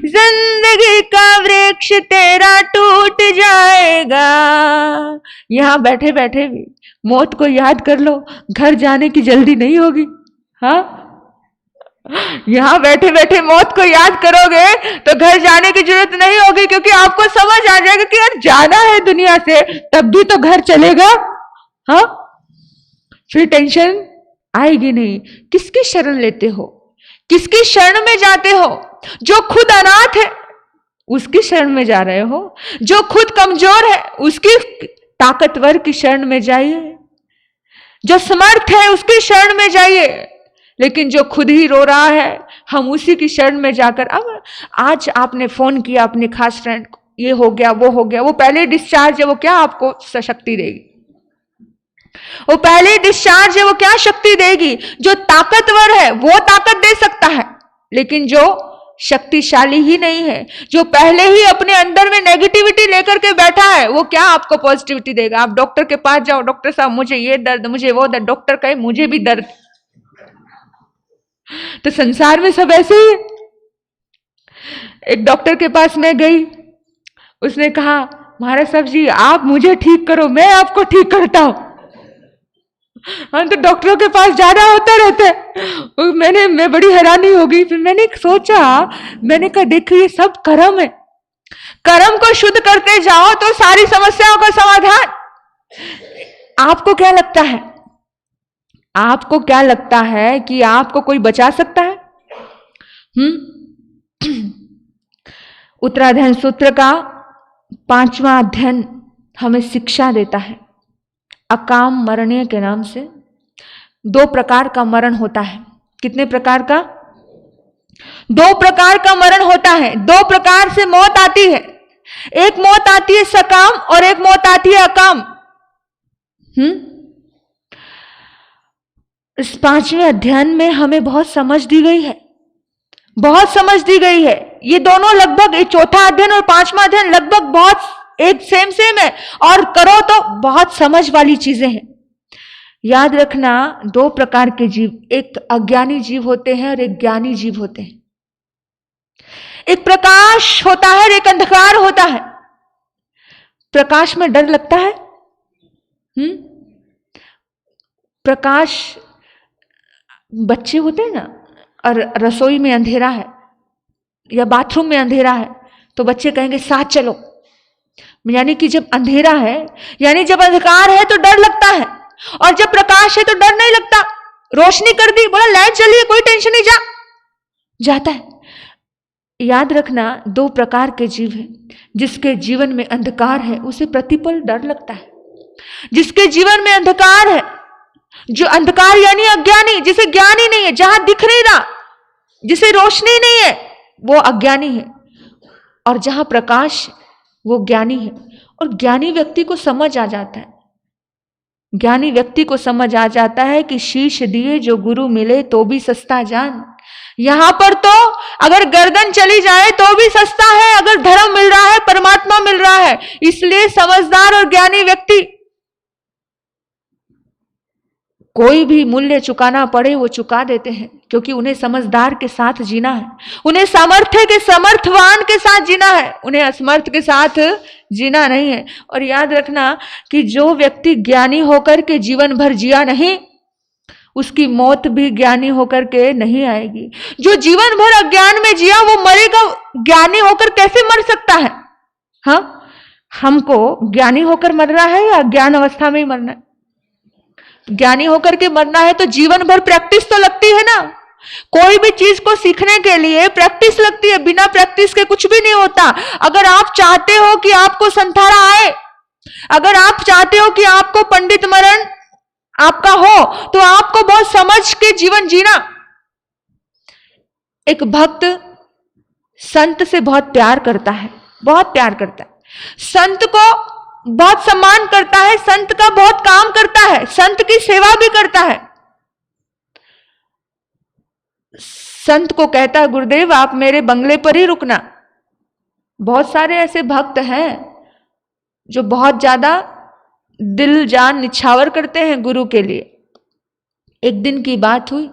जिंदगी का वृक्ष तेरा टूट जाएगा। यहां बैठे बैठे भी मौत को याद कर लो, घर जाने की जल्दी नहीं होगी। हाँ, यहां बैठे बैठे मौत को याद करोगे तो घर जाने की जरूरत नहीं होगी, क्योंकि आपको समझ आ जाएगा कि यार जाना है दुनिया से, तब भी तो घर चलेगा। हाँ, फिर टेंशन आएगी नहीं। किसकी शरण लेते हो, किसकी शरण में जाते हो? जो खुद अनाथ है उसकी शरण में जा रहे हो, जो खुद कमजोर है उसकी ताकतवर की शरण में जाइए, जो समर्थ है उसकी शरण में जाइए। लेकिन जो खुद ही रो रहा है, हम उसी की शरण में जाकर, अब आज आपने फोन किया अपने खास फ्रेंड को, ये हो गया वो हो गया, वो पहले डिस्चार्ज है, वो क्या आपको शक्ति देगी? वो पहले डिस्चार्ज है, वो क्या शक्ति देगी? जो ताकतवर है वो ताकत दे सकता है, लेकिन जो शक्तिशाली ही नहीं है, जो पहले ही अपने अंदर में नेगेटिविटी लेकर के बैठा है, वो क्या आपको पॉजिटिविटी देगा? आप डॉक्टर के पास जाओ, डॉक्टर साहब मुझे ये दर्द, मुझे वो दर्द, डॉक्टर कहे मुझे भी दर्द। तो संसार में सब ऐसे ही है। एक डॉक्टर के पास मैं गई, उसने कहा महाराज साहब जी आप मुझे ठीक करो, मैं आपको ठीक करता हूं। हम तो डॉक्टरों के पास जाना होता रहता है। मैं बड़ी हैरानी हो गई। फिर मैंने सोचा, मैंने कहा देखो ये सब कर्म है, कर्म को शुद्ध करते जाओ तो सारी समस्याओं का समाधान। आपको क्या लगता है, आपको क्या लगता है कि आपको कोई बचा सकता है? उत्तराध्ययन सूत्र का 5वां अध्ययन हमें शिक्षा देता है। अकाम मरण्य के नाम से 2 प्रकार का मरण होता है। कितने प्रकार का? 2 प्रकार का मरण होता है। 2 प्रकार से मौत आती है। एक मौत आती है सकाम और एक मौत आती है अकाम। इस 5वें अध्ययन में हमें बहुत समझ दी गई है, बहुत समझ दी गई है। ये दोनों लगभग, ये 4था अध्ययन और 5वां अध्ययन लगभग बहुत एक सेम है, और करो तो बहुत समझ वाली चीजें हैं। याद रखना, 2 प्रकार के जीव, एक अज्ञानी जीव होते हैं और एक ज्ञानी जीव होते हैं। एक प्रकाश होता है और एक अंधकार होता है। प्रकाश में डर लगता है। प्रकाश, बच्चे होते हैं ना, और रसोई में अंधेरा है या बाथरूम में अंधेरा है तो बच्चे कहेंगे साथ चलो। यानी कि जब अंधेरा है, यानी जब अंधकार है तो डर लगता है, और जब प्रकाश है तो डर नहीं लगता। रोशनी कर दी, बोला लाइट चली है, कोई टेंशन नहीं, जाता है। याद रखना, 2 प्रकार के जीव हैं। जिसके जीवन में अंधकार है उसे प्रतिपल डर लगता है। जिसके जीवन में अंधकार है, जो अंधकार यानी अज्ञानी, जिसे ज्ञान ही नहीं है, जहां दिख नहीं रहा, जिसे रोशनी नहीं है, वो अज्ञानी है। और जहां प्रकाश, वो ज्ञानी है। और ज्ञानी व्यक्ति को समझ आ जाता है, ज्ञानी व्यक्ति को समझ आ जाता है कि शीश दिए जो गुरु मिले तो भी सस्ता जान। यहां पर तो अगर गर्दन चली जाए तो भी सस्ता है, अगर धर्म मिल रहा है, परमात्मा मिल रहा है। इसलिए समझदार और ज्ञानी व्यक्ति कोई भी मूल्य चुकाना पड़े वो चुका देते हैं, क्योंकि उन्हें समझदार के साथ जीना है, उन्हें सामर्थ्य के समर्थवान के साथ जीना है, उन्हें असमर्थ के साथ जीना नहीं है। और याद रखना कि जो व्यक्ति ज्ञानी होकर के जीवन भर जिया नहीं, उसकी मौत भी ज्ञानी होकर के नहीं आएगी। जो जीवन भर अज्ञान में जिया वो मरेगा, ज्ञानी होकर कैसे मर सकता है? हाँ, हमको ज्ञानी होकर मरना है या अज्ञान अवस्था में ही मरना है? ज्ञानी होकर के मरना है तो जीवन भर प्रैक्टिस तो लगती है ना। कोई भी चीज को सीखने के लिए प्रैक्टिस लगती है, बिना प्रैक्टिस के कुछ भी नहीं होता। अगर आप चाहते हो कि आपको संथारा आए, अगर आप चाहते हो कि आपको पंडित मरण आपका हो, तो आपको बहुत समझ के जीवन जीना। एक भक्त संत से बहुत प्यार करता है, बहुत प्यार करता है, संत को बहुत सम्मान करता है, संत का बहुत काम करता है, संत की सेवा भी करता है। संत को कहता है गुरुदेव आप मेरे बंगले पर ही रुकना। बहुत सारे ऐसे भक्त हैं जो बहुत ज्यादा दिल जान निछावर करते हैं गुरु के लिए। एक दिन की बात हुई,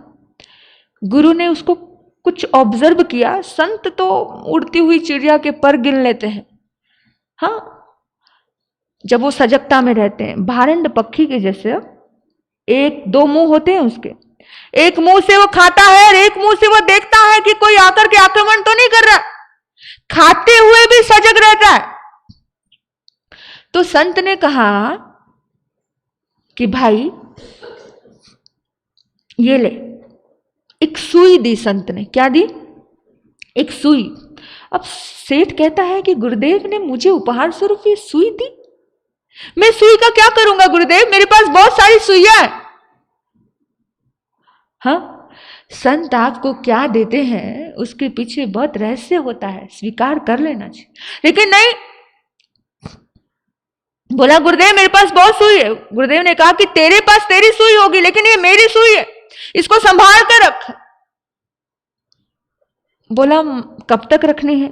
गुरु ने उसको कुछ ऑब्जर्व किया। संत तो उड़ती हुई चिड़िया के पर गिन लेते हैं, हाँ, जब वो सजगता में रहते हैं। भारंड पक्षी के जैसे 1-2 मुंह होते हैं उसके, एक मुंह से वो खाता है और एक मुंह से वो देखता है कि कोई आकर के आक्रमण तो नहीं कर रहा, खाते हुए भी सजग रहता है। तो संत ने कहा कि भाई ये ले, एक सुई दी। संत ने क्या दी? एक सुई। अब सेठ कहता है कि गुरुदेव ने मुझे उपहार स्वरूप ये सुई दी, मैं सुई का क्या करूंगा गुरुदेव, मेरे पास बहुत सारी सुइयां है। हाँ, संत आपको क्या देते हैं उसके पीछे बहुत रहस्य होता है, स्वीकार कर लेना चाहिए। लेकिन नहीं, बोला गुरुदेव मेरे पास बहुत सुई है। गुरुदेव ने कहा कि तेरे पास तेरी सुई होगी, लेकिन ये मेरी सुई है, इसको संभाल कर रख। बोला कब तक रखनी है?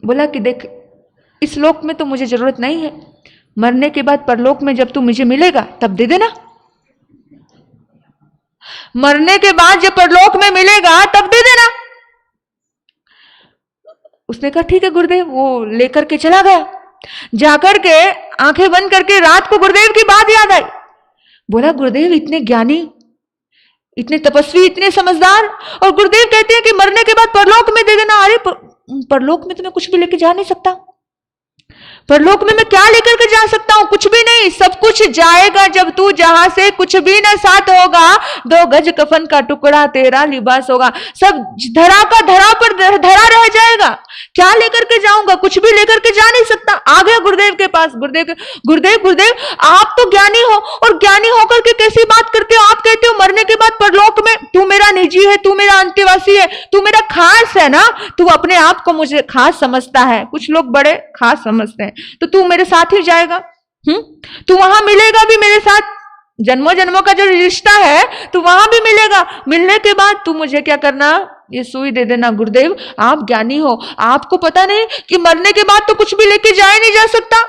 बोला कि देख, इस लोक में तो मुझे जरूरत नहीं है, मरने के बाद परलोक में जब तू मुझे मिलेगा तब दे देना। मरने के बाद जब परलोक में मिलेगा तब दे देना। उसने कहा ठीक है गुरुदेव। वो लेकर के चला गया। जाकर के आंखें बंद करके रात को गुरुदेव की बात याद आई। बोला गुरुदेव इतने ज्ञानी, इतने तपस्वी, इतने समझदार, और गुरुदेव कहते हैं कि मरने के बाद परलोक में दे देना। अरे परलोक में तो मैं कुछ भी लेके जा नहीं सकता। परलोक में मैं क्या लेकर के जा सकता हूं? कुछ भी नहीं। सब कुछ जाएगा जब तू जहां से, कुछ भी न साथ होगा। 2 गज कफन का टुकड़ा तेरा लिबास होगा। सब धरा का धरा पर धरा रह जाएगा। क्या लेकर के जाऊंगा? कुछ भी लेकर के जा नहीं सकता। आ गया गुरुदेव के पास। गुरुदेव आप तो ज्ञानी हो, और ज्ञानी होकर के कैसी बात करते हो? आप कहते हो मरने के बाद परलोक में। तू मेरा निजी है, तू मेरा अंत्यवासी है, तू मेरा खास है ना। तू अपने आप को मुझे खास समझता है, कुछ लोग बड़े खास समझते हैं। तो तू मेरे साथ ही जाएगा। तू वहां मिलेगा भी मेरे साथ, जन्मों जन्मों का जो रिश्ता है तू वहां भी मिलेगा। मिलने के बाद तू मुझे क्या करना? ये सुई दे देना। गुरुदेव आप ज्ञानी हो, आपको पता नहीं कि मरने के बाद तो कुछ भी लेके जाया नहीं जा सकता।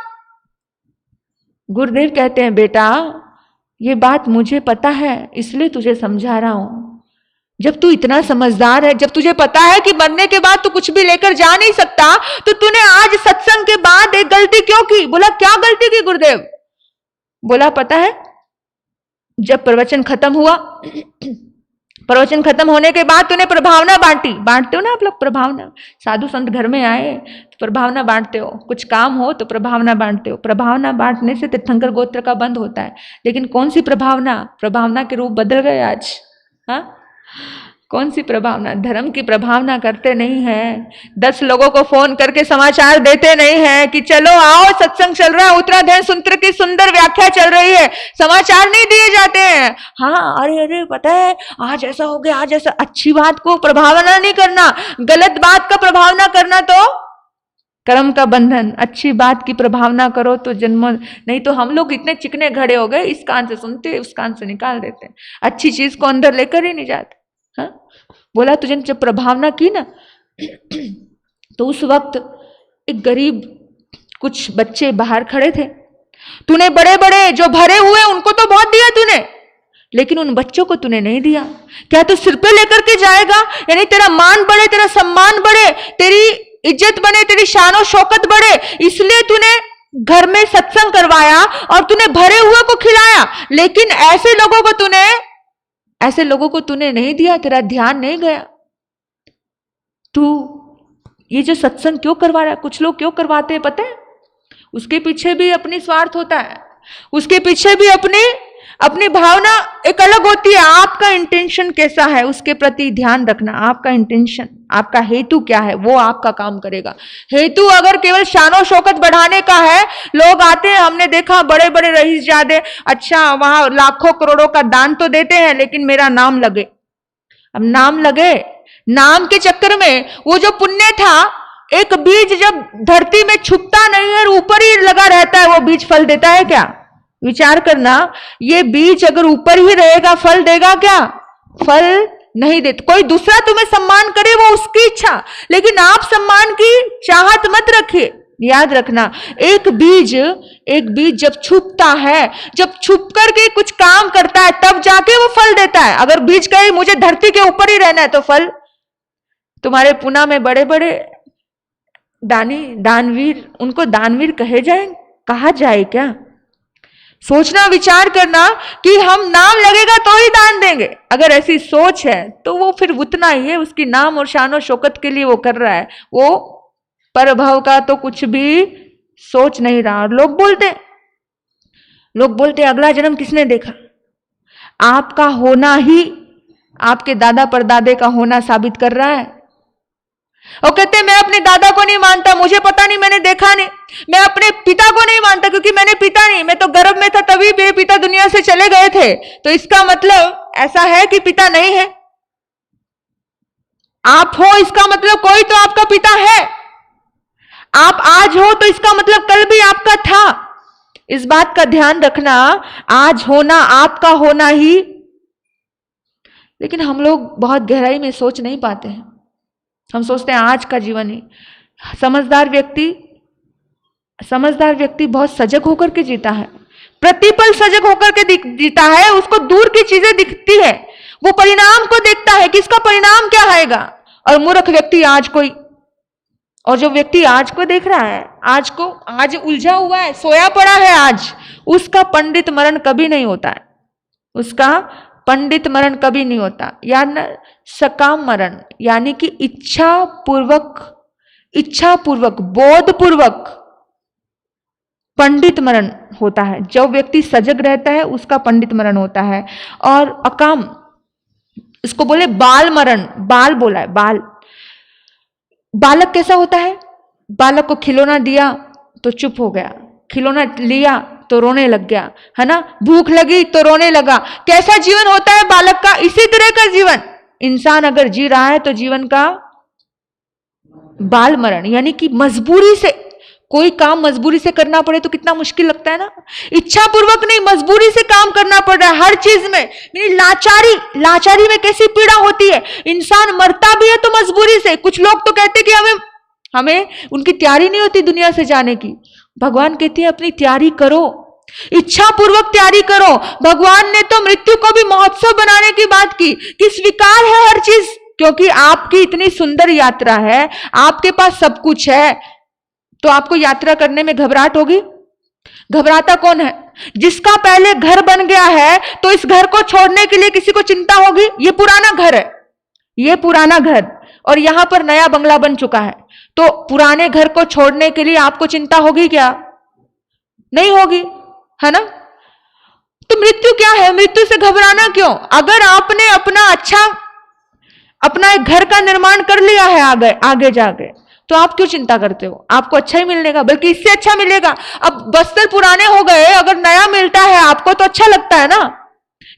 गुरुदेव कहते हैं बेटा ये बात मुझे पता है, इसलिए तुझे समझा रहा हूं। जब तू इतना समझदार है, जब तुझे पता है कि मरने के बाद तू कुछ भी लेकर जा नहीं सकता, तो तूने आज सत्संग के बाद एक गलती क्यों की? बोला क्या गलती की गुरुदेव? बोला पता है, जब प्रवचन खत्म हुआ, प्रवचन खत्म होने के बाद तूने प्रभावना बांटी। बांटते हो ना आप लोग प्रभावना? साधु संत घर में आए तो प्रभावना बांटते हो, कुछ काम हो तो प्रभावना बांटते हो। प्रभावना बांटने से तीर्थंकर गोत्र का बंद होता है। लेकिन कौन सी प्रभावना? प्रभावना के रूप बदल गए आज। हाँ, कौन सी प्रभावना? धर्म की प्रभावना करते नहीं है। 10 लोगों को फोन करके समाचार देते नहीं है कि चलो आओ सत्संग चल रहा है, उत्तराधीन सूत्र की सुंदर व्याख्या चल रही है। समाचार नहीं दिए जाते हैं। हाँ अरे पता है आज ऐसा हो गया, आज ऐसा। अच्छी बात को प्रभावना नहीं करना, गलत बात का प्रभावना करना तो कर्म का बंधन। अच्छी बात की प्रभावना करो तो जन्म। नहीं तो हम लोग इतने चिकने घड़े हो गए, इस कान से सुनते उस कान से निकाल देते, अच्छी चीज को अंदर लेकर ही नहीं जाते। हाँ? बोला तुझे जब प्रभावना की ना तो उस वक्त एक गरीब कुछ बच्चे बाहर खड़े थे। तूने बड़े बड़े जो भरे हुए उनको तो बहुत दिया तूने, लेकिन उन बच्चों को तूने नहीं दिया। क्या तू सिर पे लेकर के जाएगा? यानी तेरा मान बढ़े, तेरा सम्मान बढ़े, तेरी इज्जत बने, तेरी शान और शौकत बढ़े, इसलिए तूने घर में सत्संग करवाया और तूने भरे हुए को खिलाया। लेकिन ऐसे लोगों को तूने नहीं दिया, तेरा ध्यान नहीं गया। तू ये जो सत्संग क्यों करवा रहा है? कुछ लोग क्यों करवाते हैं पता है? उसके पीछे भी अपनी स्वार्थ होता है, उसके पीछे भी अपनी भावना एक अलग होती है। आपका इंटेंशन कैसा है उसके प्रति ध्यान रखना। आपका इंटेंशन, आपका हेतु क्या है, वो आपका काम करेगा। हेतु अगर केवल शानो शौकत बढ़ाने का है, लोग आते हैं, हमने देखा बड़े बड़े रईसजादे, अच्छा वहां लाखों करोड़ों का दान तो देते हैं, लेकिन मेरा नाम लगे। अब नाम लगे, नाम के चक्कर में वो जो पुण्य था, एक बीज जब धरती में छुपता नहीं है, ऊपर ही लगा रहता है, वो बीज फल देता है क्या? विचार करना, ये बीज अगर ऊपर ही रहेगा फल देगा क्या? फल नहीं देता। कोई दूसरा तुम्हें सम्मान करे वो उसकी इच्छा, लेकिन आप सम्मान की चाहत मत रखिए। याद रखना, एक बीज जब छुपता है, जब छुप करके कुछ काम करता है, तब जाके वो फल देता है। अगर बीज कहे मुझे धरती के ऊपर ही रहना है, तो फल। तुम्हारे पुणे में बड़े बड़े दानवीर, उनको दानवीर कहा जाए क्या? सोचना, विचार करना कि हम नाम लगेगा तो ही दान देंगे। अगर ऐसी सोच है तो वो फिर उतना ही है, उसकी नाम और शान और शौकत के लिए वो कर रहा है, वो परभव का तो कुछ भी सोच नहीं रहा। लोग बोलते अगला जन्म किसने देखा? आपका होना ही आपके दादा परदादे का होना साबित कर रहा है। और कहते मैं अपने दादा को नहीं मानता, मुझे पता नहीं, मैंने देखा नहीं। मैं अपने पिता को नहीं मानता क्योंकि मैंने पिता नहीं, मैं तो गर्भ में था तभी मेरे पिता दुनिया से चले गए थे। तो इसका मतलब ऐसा है कि पिता नहीं है। आप हो इसका मतलब कोई तो आपका पिता है। आप आज हो तो इसका मतलब कल भी आपका था। इस बात का ध्यान रखना, आज होना आपका होना ही। लेकिन हम लोग बहुत गहराई में सोच नहीं पाते हैं। हम सोचते हैं आज का जीवन ही। समझदार व्यक्ति बहुत सजग होकर के जीता है, प्रतिपल सजग होकर के जीता है। उसको दूर की चीजें दिखती है, वो परिणाम को देखता है कि इसका परिणाम क्या आएगा। और मूर्ख व्यक्ति और जो व्यक्ति आज को देख रहा है, आज उलझा हुआ है, सोया पड़ा है आज, उसका पंडित मरण कभी नहीं होता है। उसका पंडित मरण कभी नहीं होता। यानी सकाम मरण, यानी कि इच्छा पूर्वक बोधपूर्वक पंडित मरण होता है। जो व्यक्ति सजग रहता है उसका पंडित मरण होता है। और अकाम, इसको बोले बाल मरण, बाल बोला है, बाल। बालक कैसा होता है? बालक को खिलौना दिया तो चुप हो गया, खिलौना लिया तो रोने लग गया, है ना, भूख लगी तो रोने लगा। कैसा जीवन होता है बालक का? इसी तरह का जीवन इंसान अगर जी रहा है तो जीवन का बाल मरण, यानी कि मजबूरी से कोई काम मजबूरी से करना पड़े तो कितना मुश्किल लगता है ना। इच्छा पूर्वक नहीं, मजबूरी से काम करना पड़ रहा है हर चीज में। लाचारी में कैसी पीड़ा होती है। इंसान मरता भी है तो मजबूरी से। कुछ लोग तो कहते कि हमें उनकी तैयारी नहीं होती दुनिया से जाने की। भगवान कहते हैं अपनी तैयारी करो, इच्छा पूर्वक तैयारी करो। भगवान ने तो मृत्यु को भी महोत्सव बनाने की बात की कि स्वीकार है हर चीज, क्योंकि आपकी इतनी सुंदर यात्रा है, आपके पास सब कुछ है, तो आपको यात्रा करने में घबराहट होगी? घबराता कौन है? जिसका पहले घर बन गया है तो इस घर को छोड़ने के लिए किसी को चिंता होगी? ये पुराना घर है, ये पुराना घर, और यहां पर नया बंगला बन चुका है, तो पुराने घर को छोड़ने के लिए आपको चिंता होगी क्या? नहीं होगी, है ना। तो मृत्यु क्या है? मृत्यु से घबराना क्यों? अगर आपने अपना एक घर का निर्माण कर लिया है आगे जाके, तो आप क्यों चिंता करते हो? आपको अच्छा ही मिलेगा, बल्कि इससे अच्छा मिलेगा। अब वस्त्र पुराने हो गए, अगर नया मिलता है आपको तो अच्छा लगता है ना,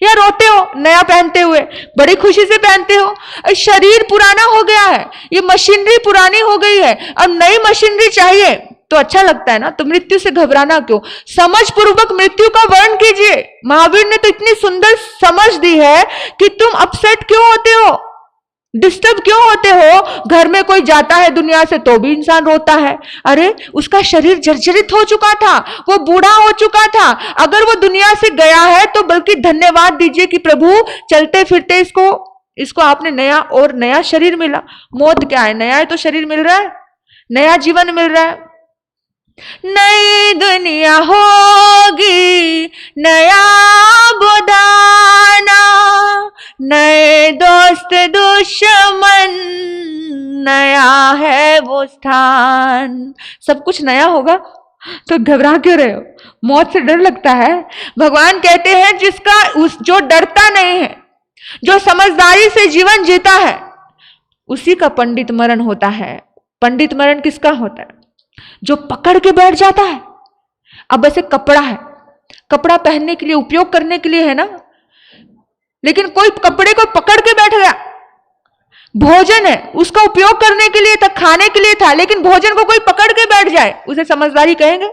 या रोते हो नया पहनते हुए? बड़ी खुशी से पहनते हो। शरीर पुराना हो गया है, ये मशीनरी पुरानी हो गई है, अब नई मशीनरी चाहिए तो अच्छा लगता है ना। तो मृत्यु से घबराना क्यों? समझ पूर्वक मृत्यु का वर्ण कीजिए। महावीर ने तो इतनी सुंदर समझ दी है कि तुम अपसेट क्यों होते हो, डिस्टर्ब क्यों होते हो? घर में कोई जाता है दुनिया से तो भी इंसान रोता है। अरे उसका शरीर जर्जरित हो चुका था, वो बूढ़ा हो चुका था, अगर वो दुनिया से गया है तो बल्कि धन्यवाद दीजिए कि प्रभु चलते फिरते इसको आपने नया शरीर मिला। मौत क्या है? नया तो शरीर मिल रहा है, नया जीवन मिल रहा है। नई दुनिया होगी, नया बुदाना, नए दोस्त दुश्मन, नया है वो स्थान। सब कुछ नया होगा तो घबरा क्यों रहे हो? मौत से डर लगता है? भगवान कहते हैं जो डरता नहीं है, जो समझदारी से जीवन जीता है, उसी का पंडित मरण होता है। पंडित मरण किसका होता है? जो पकड़ के बैठ जाता है। अब वैसे कपड़ा है, कपड़ा पहनने के लिए, उपयोग करने के लिए है ना, लेकिन कोई कपड़े को पकड़ के बैठ गया। भोजन है, उसका उपयोग करने के लिए था, खाने के लिए था, लेकिन भोजन को कोई पकड़ के बैठ जाए, उसे समझदारी कहेंगे?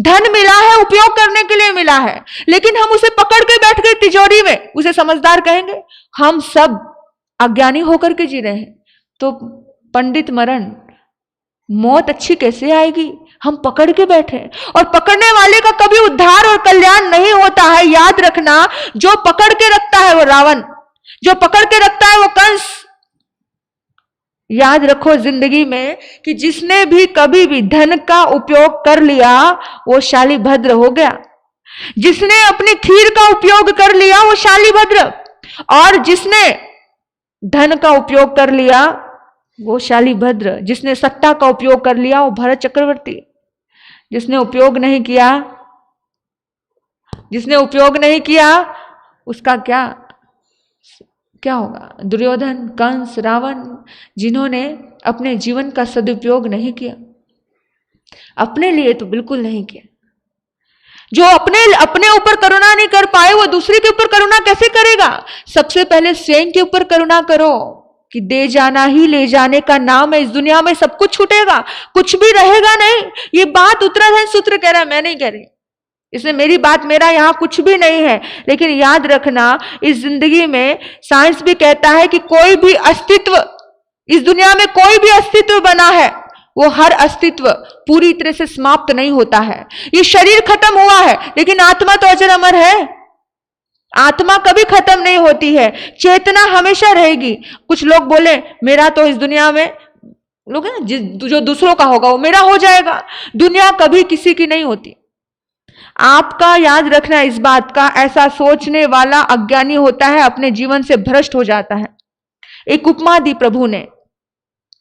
धन मिला है, उपयोग करने के लिए मिला है, लेकिन हम उसे पकड़ के बैठ गए तिजोरी में, उसे समझदार कहेंगे? हम सब अज्ञानी होकर के जी रहे हैं। तो पंडित मरण, मौत अच्छी कैसे आएगी? हम पकड़ के बैठे, और पकड़ने वाले का कभी उद्धार और कल्याण नहीं होता है। याद रखना, जो पकड़ के रखता है वो रावण, जो पकड़ के रखता है वो कंस। याद रखो जिंदगी में कि जिसने भी कभी भी धन का उपयोग कर लिया वो शालीभद्र हो गया। जिसने अपनी खीर का उपयोग कर लिया वो शालीभद्र, और जिसने धन का उपयोग कर लिया वो शालीभद्र, जिसने सत्ता का उपयोग कर लिया वो भरत चक्रवर्ती, जिसने उपयोग नहीं किया उसका क्या होगा? दुर्योधन, कंस, रावण, जिन्होंने अपने जीवन का सदुपयोग नहीं किया, अपने लिए तो बिल्कुल नहीं किया। जो अपने ऊपर करुणा नहीं कर पाए वो दूसरे के ऊपर करुणा कैसे करेगा? सबसे पहले स्वयं के ऊपर करुणा करो कि दे जाना ही ले जाने का नाम है। इस दुनिया में सब कुछ छूटेगा, कुछ भी रहेगा नहीं। ये बात उत्तराखंड सूत्र कह रहा है, मैं नहीं कह रही, इसमें मेरा यहाँ कुछ भी नहीं है। लेकिन याद रखना, इस जिंदगी में साइंस भी कहता है कि कोई भी अस्तित्व, इस दुनिया में कोई भी अस्तित्व बना है, वो हर अस्तित्व पूरी तरह से समाप्त नहीं होता है। ये शरीर खत्म हुआ है, लेकिन आत्मा तो अजर अमर है। आत्मा कभी खत्म नहीं होती है, चेतना हमेशा रहेगी। कुछ लोग बोले मेरा तो इस दुनिया में, लोग हैं जो दूसरों का होगा वो मेरा हो जाएगा। दुनिया कभी किसी की नहीं होती। आपका याद रखना इस बात का, ऐसा सोचने वाला अज्ञानी होता है, अपने जीवन से भ्रष्ट हो जाता है। एक उपमा दी प्रभु ने,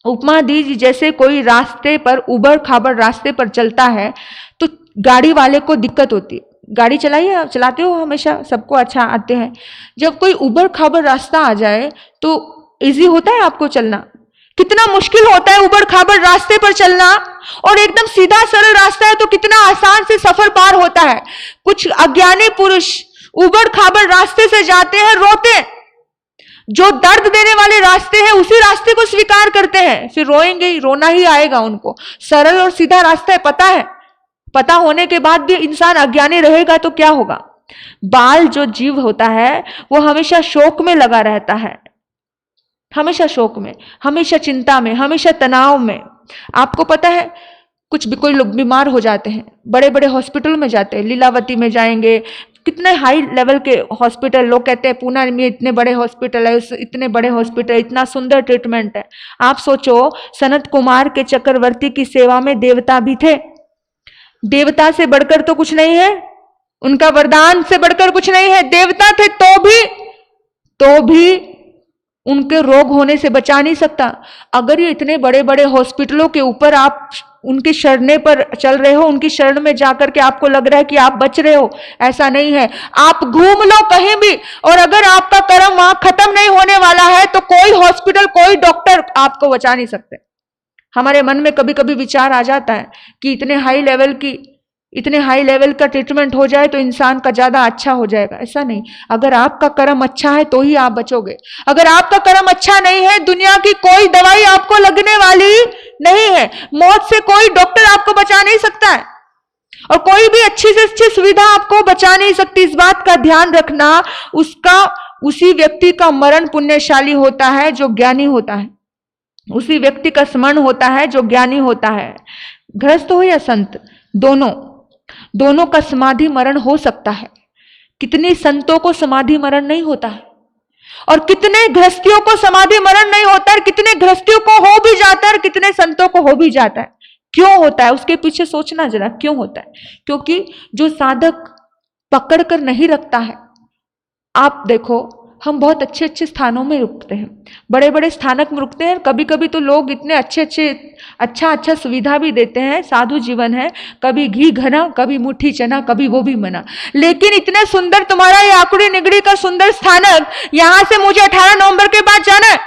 उपमा दी जैसे कोई रास्ते पर, उबड़ खाबड़ रास्ते पर चलता है तो गाड़ी वाले को दिक्कत होती है। गाड़ी चलाइए, आप चलाते हो हमेशा, सबको अच्छा आते हैं। जब कोई उबड़ खाबड़ रास्ता आ जाए तो इजी होता है आपको चलना, कितना मुश्किल होता है उबड़ खाबड़ रास्ते पर चलना, और एकदम सीधा सरल रास्ता है तो कितना आसान से सफर पार होता है। कुछ अज्ञानी पुरुष उबड़ खाबड़ रास्ते से जाते हैं, रोते, जो दर्द देने वाले रास्ते हैं उसी रास्ते को स्वीकार करते हैं, फिर रोएंगे ही, रोना ही आएगा उनको। सरल और सीधा रास्ता है, पता है, पता होने के बाद भी इंसान अज्ञानी रहेगा तो क्या होगा। बाल जो जीव होता है वो हमेशा शोक में लगा रहता है, हमेशा शोक में, हमेशा चिंता में, हमेशा तनाव में। आपको पता है कुछ भी, कोई लोग बीमार हो जाते हैं, बड़े बड़े हॉस्पिटल में जाते हैं, लीलावती में जाएंगे, कितने हाई लेवल के हॉस्पिटल, लोग कहते हैं पूना में इतने बड़े हॉस्पिटल है, इतने बड़े हॉस्पिटल, इतना सुंदर ट्रीटमेंट है। आप सोचो, सनत कुमार के चक्रवर्ती की सेवा में देवता भी थे, देवता से बढ़कर तो कुछ नहीं है, उनका वरदान से बढ़कर कुछ नहीं है। देवता थे तो भी उनके रोग होने से बचा नहीं सकता। अगर ये इतने बड़े बड़े हॉस्पिटलों के ऊपर आप उनकी शरणें पर चल रहे हो, उनकी शरण में जाकर के आपको लग रहा है कि आप बच रहे हो, ऐसा नहीं है। आप घूम लो कहीं भी, और अगर आपका कर्म वहां खत्म नहीं होने वाला है तो कोई हॉस्पिटल, कोई डॉक्टर आपको बचा नहीं सकते। हमारे मन में कभी कभी विचार आ जाता है कि इतने हाई लेवल का ट्रीटमेंट हो जाए तो इंसान का ज्यादा अच्छा हो जाएगा, ऐसा नहीं। अगर आपका कर्म अच्छा है तो ही आप बचोगे। अगर आपका कर्म अच्छा नहीं है, दुनिया की कोई दवाई आपको लगने वाली नहीं है, मौत से कोई डॉक्टर आपको बचा नहीं सकता है, और कोई भी अच्छी से अच्छी सुविधा आपको बचा नहीं सकती। इस बात का ध्यान रखना। उसी व्यक्ति का मरण पुण्यशाली होता है जो ज्ञानी होता है, उसी व्यक्ति का स्मरण होता है जो ज्ञानी होता है। गृहस्थ हो या संत, दोनों का समाधि मरण हो सकता है। कितने संतों को समाधि मरण नहीं होता है, और कितने गृहस्थियों को समाधि मरण नहीं होता है, कितने गृहस्थियों को हो भी जाता है और कितने संतों को हो भी जाता है। क्यों होता है, उसके पीछे सोचना जरा, क्यों होता है? क्योंकि जो साधक पकड़ कर नहीं रखता है, आप देखो हम बहुत अच्छे अच्छे स्थानों में रुकते हैं, बड़े बड़े स्थानक में रुकते हैं, कभी कभी तो लोग इतने अच्छा सुविधा भी देते हैं, साधु जीवन है, कभी घी घना, कभी मुट्ठी चना, कभी वो भी मना। लेकिन इतने सुंदर तुम्हारा ये आकुड़ी निगड़ी का सुंदर स्थानक, यहां से मुझे 18 नवंबर के बाद जाना है,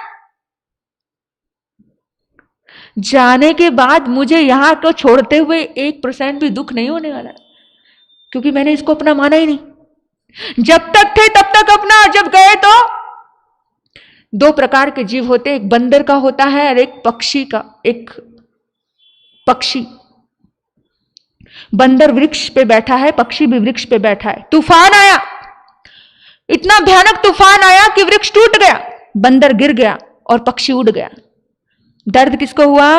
जाने के बाद मुझे यहां को छोड़ते हुए 1% भी दुख नहीं होने वाला, क्योंकि मैंने इसको अपना माना ही नहीं। जब तक थे तब तक अपना, जब गए तो। 2 प्रकार के जीव होते हैं, एक बंदर का होता है और एक पक्षी का। एक पक्षी, बंदर वृक्ष पे बैठा है, पक्षी भी वृक्ष पे बैठा है। तूफान आया, इतना भयानक तूफान आया कि वृक्ष टूट गया, बंदर गिर गया और पक्षी उड़ गया। दर्द किसको हुआ?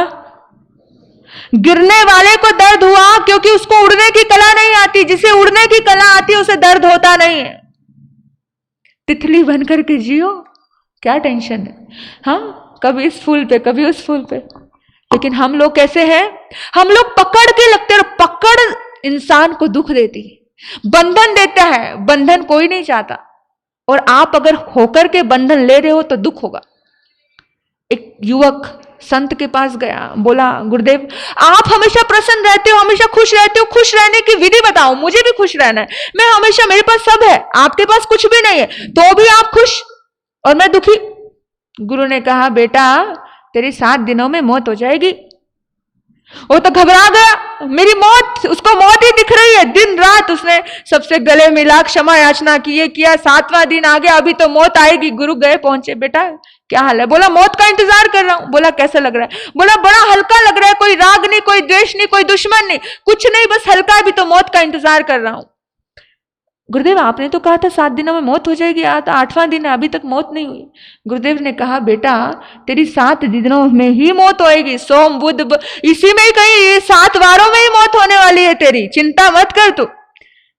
गिरने वाले को दर्द हुआ, क्योंकि उसको उड़ने की कला नहीं आती। जिसे उड़ने की कला आती है उसे दर्द होता नहीं है। तितली बनकर के जियो, क्या टेंशन है। हाँ, कभी इस फूल पे, कभी उस फूल पे। लेकिन हम लोग कैसे हैं? हम लोग पकड़ के लगते हैं। पकड़ इंसान को दुख देती है, बंधन देता है। बंधन कोई नहीं चाहता, और आप अगर होकर के बंधन ले रहे हो तो दुख होगा। एक युवक संत के पास गया, बोला, गुरुदेव आप हमेशा प्रसन्न रहते हो, हमेशा खुश रहते हो, खुश रहने की विधि बताओ, मुझे भी खुश रहना है। मैं हमेशा, मेरे पास सब है, आपके पास कुछ भी नहीं है, तो भी आप खुश और मैं दुखी। गुरु ने कहा, बेटा तेरी 7 दिनों में मौत हो जाएगी। वो तो घबरा गया, मेरी मौत, उसको मौत ही दिख रही है। दिन रात उसने सबसे गले मिला, क्षमा याचना की, ये किया। 7वां दिन आ गया, अभी तो मौत आएगी। गुरु गए, पहुंचे, बेटा क्या हाल है? बोला मौत का इंतजार कर रहा हूं। बोला कैसा लग रहा है? बोला बड़ा हल्का लग रहा है, कोई राग नहीं, कोई द्वेष नहीं, कोई दुश्मन नहीं, कुछ नहीं, बस हल्का, अभी तो मौत का इंतजार कर रहा हूं। गुरुदेव आपने तो कहा था 7 दिनों में मौत हो जाएगी, आज 8वां दिन है, अभी तक मौत नहीं हुई। गुरुदेव ने कहा, बेटा तेरी 7 दिनों में ही मौत होएगी, सोम बुध इसी में ही, कहीं 7 वारों में ही मौत होने वाली है तेरी, चिंता मत कर तू।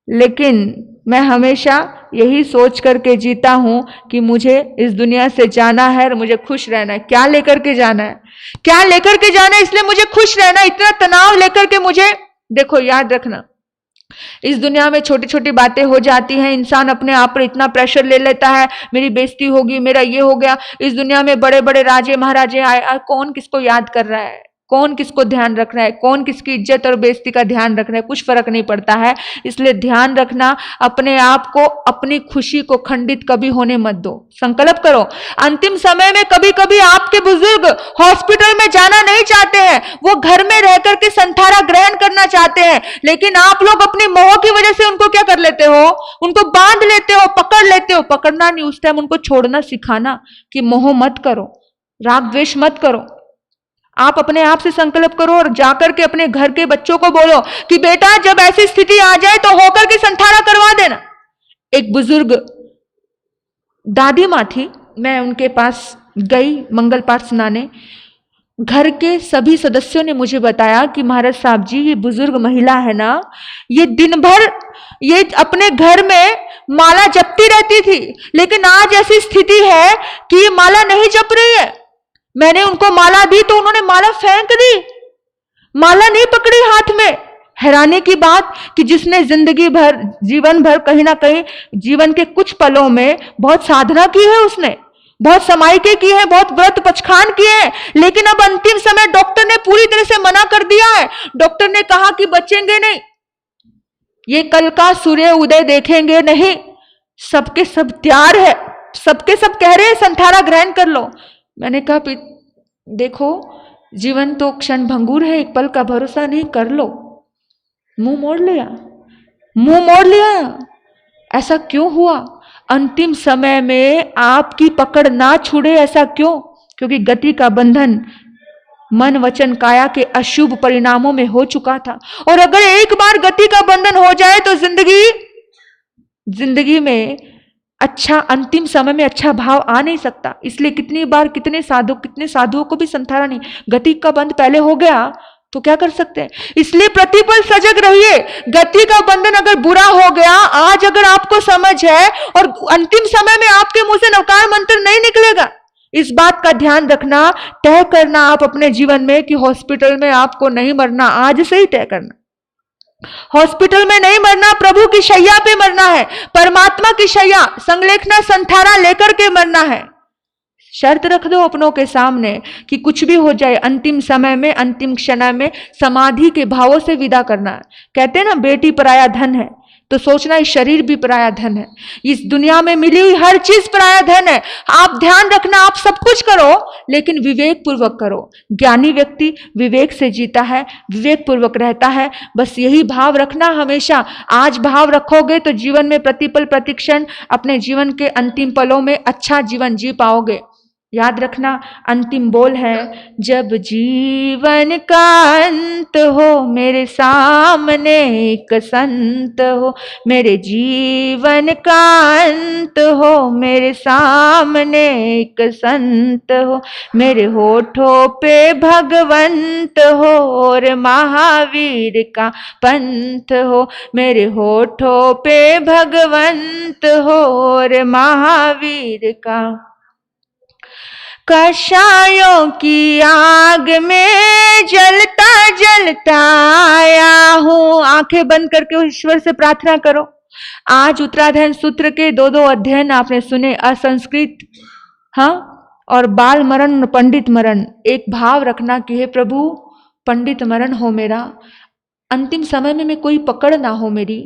लेकिन मैं हमेशा यही सोच करके जीता हूं कि मुझे इस दुनिया से जाना है और मुझे खुश रहना है। क्या लेकर के जाना है? क्या लेकर के जाना है? इसलिए मुझे खुश रहना है। इतना तनाव लेकर के मुझे, देखो याद रखना, इस दुनिया में छोटी छोटी बातें हो जाती हैं, इंसान अपने आप पर इतना प्रेशर ले लेता है, मेरी बेइज्जती होगी, मेरा ये हो गया। इस दुनिया में बड़े बड़े राजे महाराजे आए, कौन किसको याद कर रहा है, कौन किसको ध्यान रख रहा है, कौन किसकी इज्जत और बेइज्जती का ध्यान रख रहा है, कुछ फर्क नहीं पड़ता है। इसलिए ध्यान रखना, अपने आप को, अपनी खुशी को खंडित कभी होने मत दो। संकल्प करो। अंतिम समय में कभी कभी आपके बुजुर्ग हॉस्पिटल में जाना नहीं चाहते हैं, वो घर में रह करके संथारा ग्रहण करना चाहते हैं, लेकिन आप लोग अपनी मोह की वजह से उनको क्या कर लेते हो, उनको बांध लेते हो, पकड़ लेते हो। पकड़ना नहीं, उस टाइम उनको छोड़ना सिखाना कि मोह मत करो, राग द्वेष मत करो। आप अपने आप से संकल्प करो और जाकर के अपने घर के बच्चों को बोलो कि बेटा जब ऐसी स्थिति आ जाए तो होकर के संथारा करवा देना। एक बुजुर्ग दादी माँ थी, मैं उनके पास गई मंगल पाठ सुनाने। घर के सभी सदस्यों ने मुझे बताया कि महाराज साहब जी, ये बुजुर्ग महिला है ना, ये दिन भर ये अपने घर में माला जपती रहती थी, लेकिन आज ऐसी स्थिति है कि ये माला नहीं जप रही है। मैंने उनको माला दी तो उन्होंने माला फेंक दी, माला नहीं पकड़ी हाथ में। हैरानी की बात कि जिसने जिंदगी भर, जीवन भर कहीं ना कहीं जीवन के कुछ पलों में बहुत साधना की है, उसने बहुत समाइके की है, बहुत व्रत पचखान किए हैं, लेकिन अब अंतिम समय डॉक्टर ने पूरी तरह से मना कर दिया है। डॉक्टर ने कहा कि बचेंगे नहीं, ये कल का सूर्य उदय देखेंगे नहीं। सबके सब तैयार है, सबके सब कह रहे हैं संथारा ग्रहण कर लो। मैंने कहा देखो, जीवन तो क्षण भंगुर है, एक पल का भरोसा नहीं, कर लो। मुंह मोड़ लिया, मुंह मोड़ लिया। ऐसा क्यों हुआ? अंतिम समय में आपकी पकड़ ना छूटे, ऐसा क्यों? क्योंकि गति का बंधन मन वचन काया के अशुभ परिणामों में हो चुका था। और अगर एक बार गति का बंधन हो जाए तो जिंदगी में अच्छा, अंतिम समय में अच्छा भाव आ नहीं सकता। इसलिए कितनी बार कितने साधुओं को भी संथारा नहीं, गति का बंध पहले हो गया तो क्या कर सकते हैं। इसलिए प्रतिपल सजग रहिए। गति का बंधन अगर बुरा हो गया, आज अगर आपको समझ है और अंतिम समय में आपके मुंह से नवकार मंत्र नहीं निकलेगा, इस बात का ध्यान रखना, तय करना आप अपने जीवन में कि हॉस्पिटल में आपको नहीं मरना। आज से ही तय करना, हॉस्पिटल में नहीं मरना, प्रभु की शैया पे मरना है, परमात्मा की शैया संलेखना संथारा लेकर के मरना है। शर्त रख दो अपनों के सामने कि कुछ भी हो जाए, अंतिम समय में, अंतिम क्षण में समाधि के भावों से विदा करना है। कहते हैं ना, बेटी पराया धन है, तो सोचना इस शरीर भी पराया धन है, इस दुनिया में मिली हुई हर चीज पराया धन है। आप ध्यान रखना, आप सब कुछ करो लेकिन विवेक पूर्वक करो। ज्ञानी व्यक्ति विवेक से जीता है, विवेक पूर्वक रहता है। बस यही भाव रखना हमेशा। आज भाव रखोगे तो जीवन में प्रतिपल प्रतिक्षण अपने जीवन के अंतिम पलों में अच्छा जीवन जी पाओगे। याद रखना, अंतिम बोल है, जब जीवन का अंत हो मेरे सामने एक संत हो, मेरे जीवन का अंत हो मेरे सामने एक संत हो, मेरे होठों पे भगवंत हो और महावीर का पंथ हो, मेरे होठों पे भगवंत हो और महावीर का। कषायों की आग में जलता जलता आया हूं। आंखें बंद करके ईश्वर से प्रार्थना करो। आज उत्तराधायन सूत्र के 2 अध्ययन आपने सुने, असंस्कृत और बाल मरण, पंडित मरण। एक भाव रखना कि हे प्रभु, पंडित मरण हो मेरा, अंतिम समय में कोई पकड़ ना हो, मेरी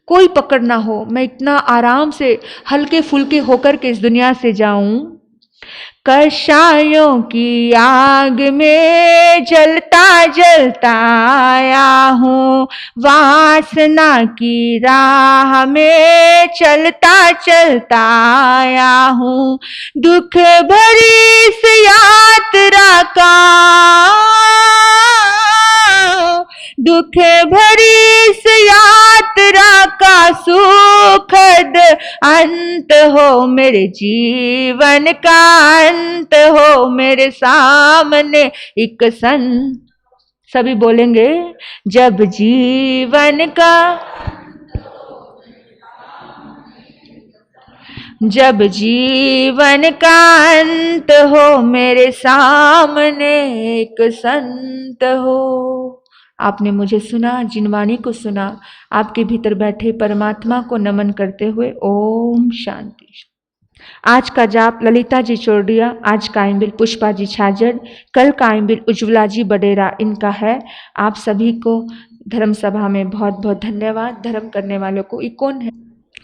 कोई पकड़ ना हो, मैं इतना आराम से हल्के फुल्के होकर के इस दुनिया से जाऊं। कषायों की आग में जलता जलता आया हूँ, वासना की राह में चलता चलता आया हूँ, दुख भरी इस यात्रा का, दुख भरी इस यात्रा का सुखद अंत हो, मेरे जीवन का अंत हो मेरे सामने एक संत। सभी बोलेंगे, जब जीवन का, जब जीवन का अंत हो मेरे सामने एक संत हो। आपने मुझे सुना, जिन वाणी को सुना, आपके भीतर बैठे परमात्मा को नमन करते हुए ओम शांति। आज का जाप ललिता जी चोरडिया, आज का आइंबिल पुष्पा जी छाजड़, कल का आइंबिल उज्ज्वला जी बडेरा इनका है। आप सभी को धर्म सभा में बहुत बहुत धन्यवाद। धर्म करने वालों को। ये कौन है?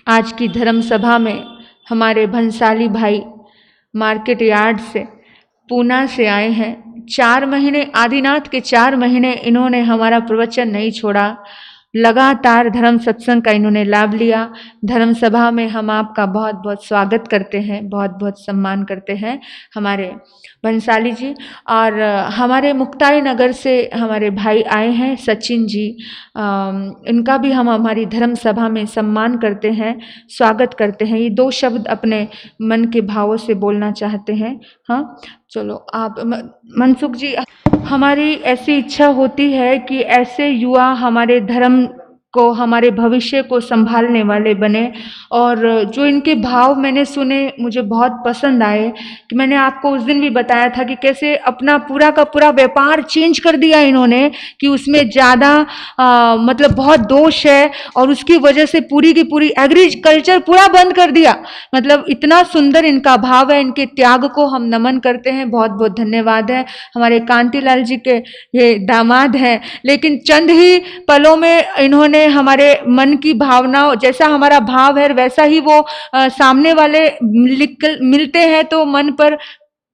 आज की धर्म सभा में हमारे भंसाली भाई मार्केट यार्ड से, पूना से आए हैं। 4 महीने, आदिनाथ के 4 महीने इन्होंने हमारा प्रवचन नहीं छोड़ा। लगातार धर्म सत्संग का इन्होंने लाभ लिया। धर्म सभा में हम आपका बहुत बहुत स्वागत करते हैं, बहुत बहुत सम्मान करते हैं हमारे बंसाली जी। और हमारे मुक्ताई नगर से हमारे भाई आए हैं सचिन जी, इनका भी हम हमारी धर्म सभा में सम्मान करते हैं, स्वागत करते हैं। ये 2 शब्द अपने मन के भावों से बोलना चाहते हैं। हाँ चलो आप मनसुख जी। हमारी ऐसी इच्छा होती है कि ऐसे युवा हमारे धर्म को, हमारे भविष्य को संभालने वाले बने। और जो इनके भाव मैंने सुने मुझे बहुत पसंद आए कि मैंने आपको उस दिन भी बताया था कि कैसे अपना पूरा का पूरा व्यापार चेंज कर दिया इन्होंने, कि उसमें ज़्यादा मतलब बहुत दोष है और उसकी वजह से पूरी की पूरी एग्रीकल्चर पूरा बंद कर दिया। मतलब इतना सुंदर इनका भाव है, इनके त्याग को हम नमन करते हैं। बहुत बहुत धन्यवाद है। हमारे कांतिलाल जी के ये दामाद हैं, लेकिन चंद ही पलों में इन्होंने हमारे मन की भावना, जैसा हमारा भाव है वैसा ही वो सामने वाले मिलते हैं तो मन पर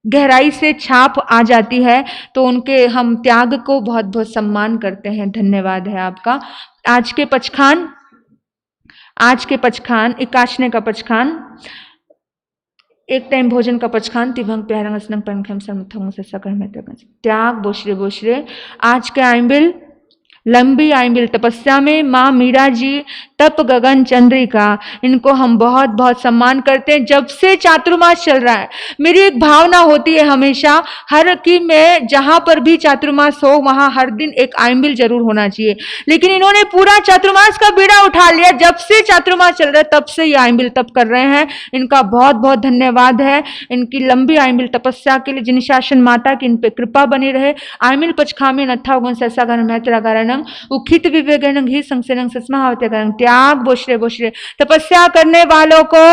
गहराई से छाप आ जाती है। तो उनके हम त्याग को बहुत बहुत सम्मान करते हैं। धन्यवाद है आपका। आज के पचखान इकाशने का पचखान, एक टाइम भोजन का पचखान, तिभंग प्यारंग स्नंग पंखम समथंग से सकल में त्याग बोशरे बोशरे। आज के आइंबिल लंबी आइंबिल तपस्या में माँ मीरा जी तप गगन चंद्रिका, इनको हम बहुत बहुत सम्मान करते हैं। जब से चातुर्मास चल रहा है मेरी एक भावना होती है हमेशा हर कि मैं जहां पर भी चातुर्मास हो वहां हर दिन एक आइंबिल जरूर होना चाहिए, लेकिन इन्होंने पूरा चातुर्मास का बीड़ा उठा लिया। जब से चातुर्मास चल रहा है तब से ये आइंबिल तप कर रहे हैं। इनका बहुत बहुत धन्यवाद है। इनकी लंबी आइंबिल तपस्या के लिए जिनिशासन माता की इन पे कृपा बनी रहे। आइंबिल पचखामे नथा उगन सैसा गण मैत्रा गारणं उखित विवेगनं घी संसेनं सस्मावते गणं त्याग बोशरे बोशरे। तपस्या करने वालों को।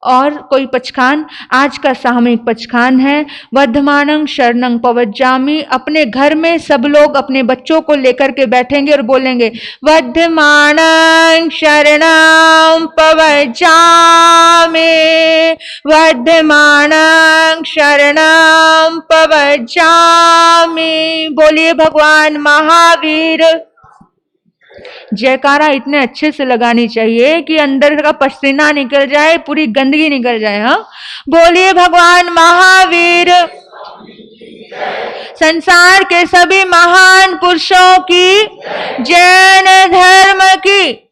और कोई पचखान, आज का सामूहिक पचखान है वर्धमानं शरणं पवज्जामि। अपने घर में सब लोग अपने बच्चों को लेकर के बैठेंगे और बोलेंगे वर्धमानं शरणं पवज्जामि, वर्धमानं शरणं पवज्जामि। बोलिए भगवान महावीर। जयकारा इतने अच्छे से लगानी चाहिए कि अंदर का पसीना निकल जाए, पूरी गंदगी निकल जाए। हाँ बोलिए भगवान महावीर। संसार के सभी महान पुरुषों की, जैन धर्म की।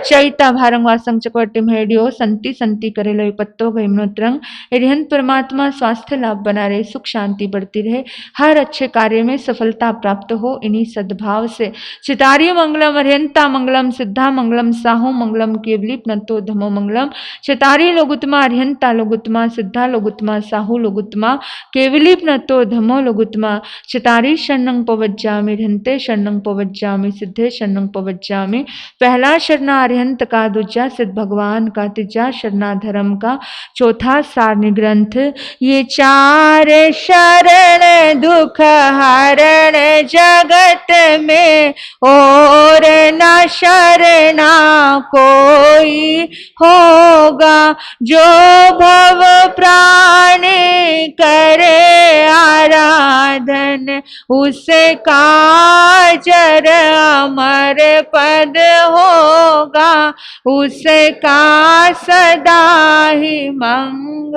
चैता भारंगवासं चक्रवर्ती हेडियो संति संति करेलो विपत्तो गहिमनोत्रंग। अरिहंत परमात्मा स्वास्थ्य लाभ बना रहे, सुख शांति बढ़ती रहे, हर अच्छे कार्य में सफलता प्राप्त हो इन्हीं सद्भाव से। चितारी मंगलम अरिहंता मंगलम, सिद्धा मंगलम, साहू मंगलम, केवली प्नतो धमो मंगलम। चितारी लोगुत्मा, अरिहंता लोगुत्मा, सिद्धा लोगुत्मा, साहू लोगुत्मा, केवली प्नतो धमो लोगुत्मा। चितारी शरणं पवज्जामि, अरिहंते शरणं पवज्जामि, सिद्धे शरणं पवज्जामि। पहला शरणा अरिहंत का, दूजा सिद्ध भगवान का, तीजा शरणा धर्म का, चौथा सारणी ग्रंथ। ये 4 शरण दुख हरण जगत में, और न शरणा कोई होगा। जो भव प्राणी करे आराधन, उसका जर अमर पद होगा, उसका सदा ही मंग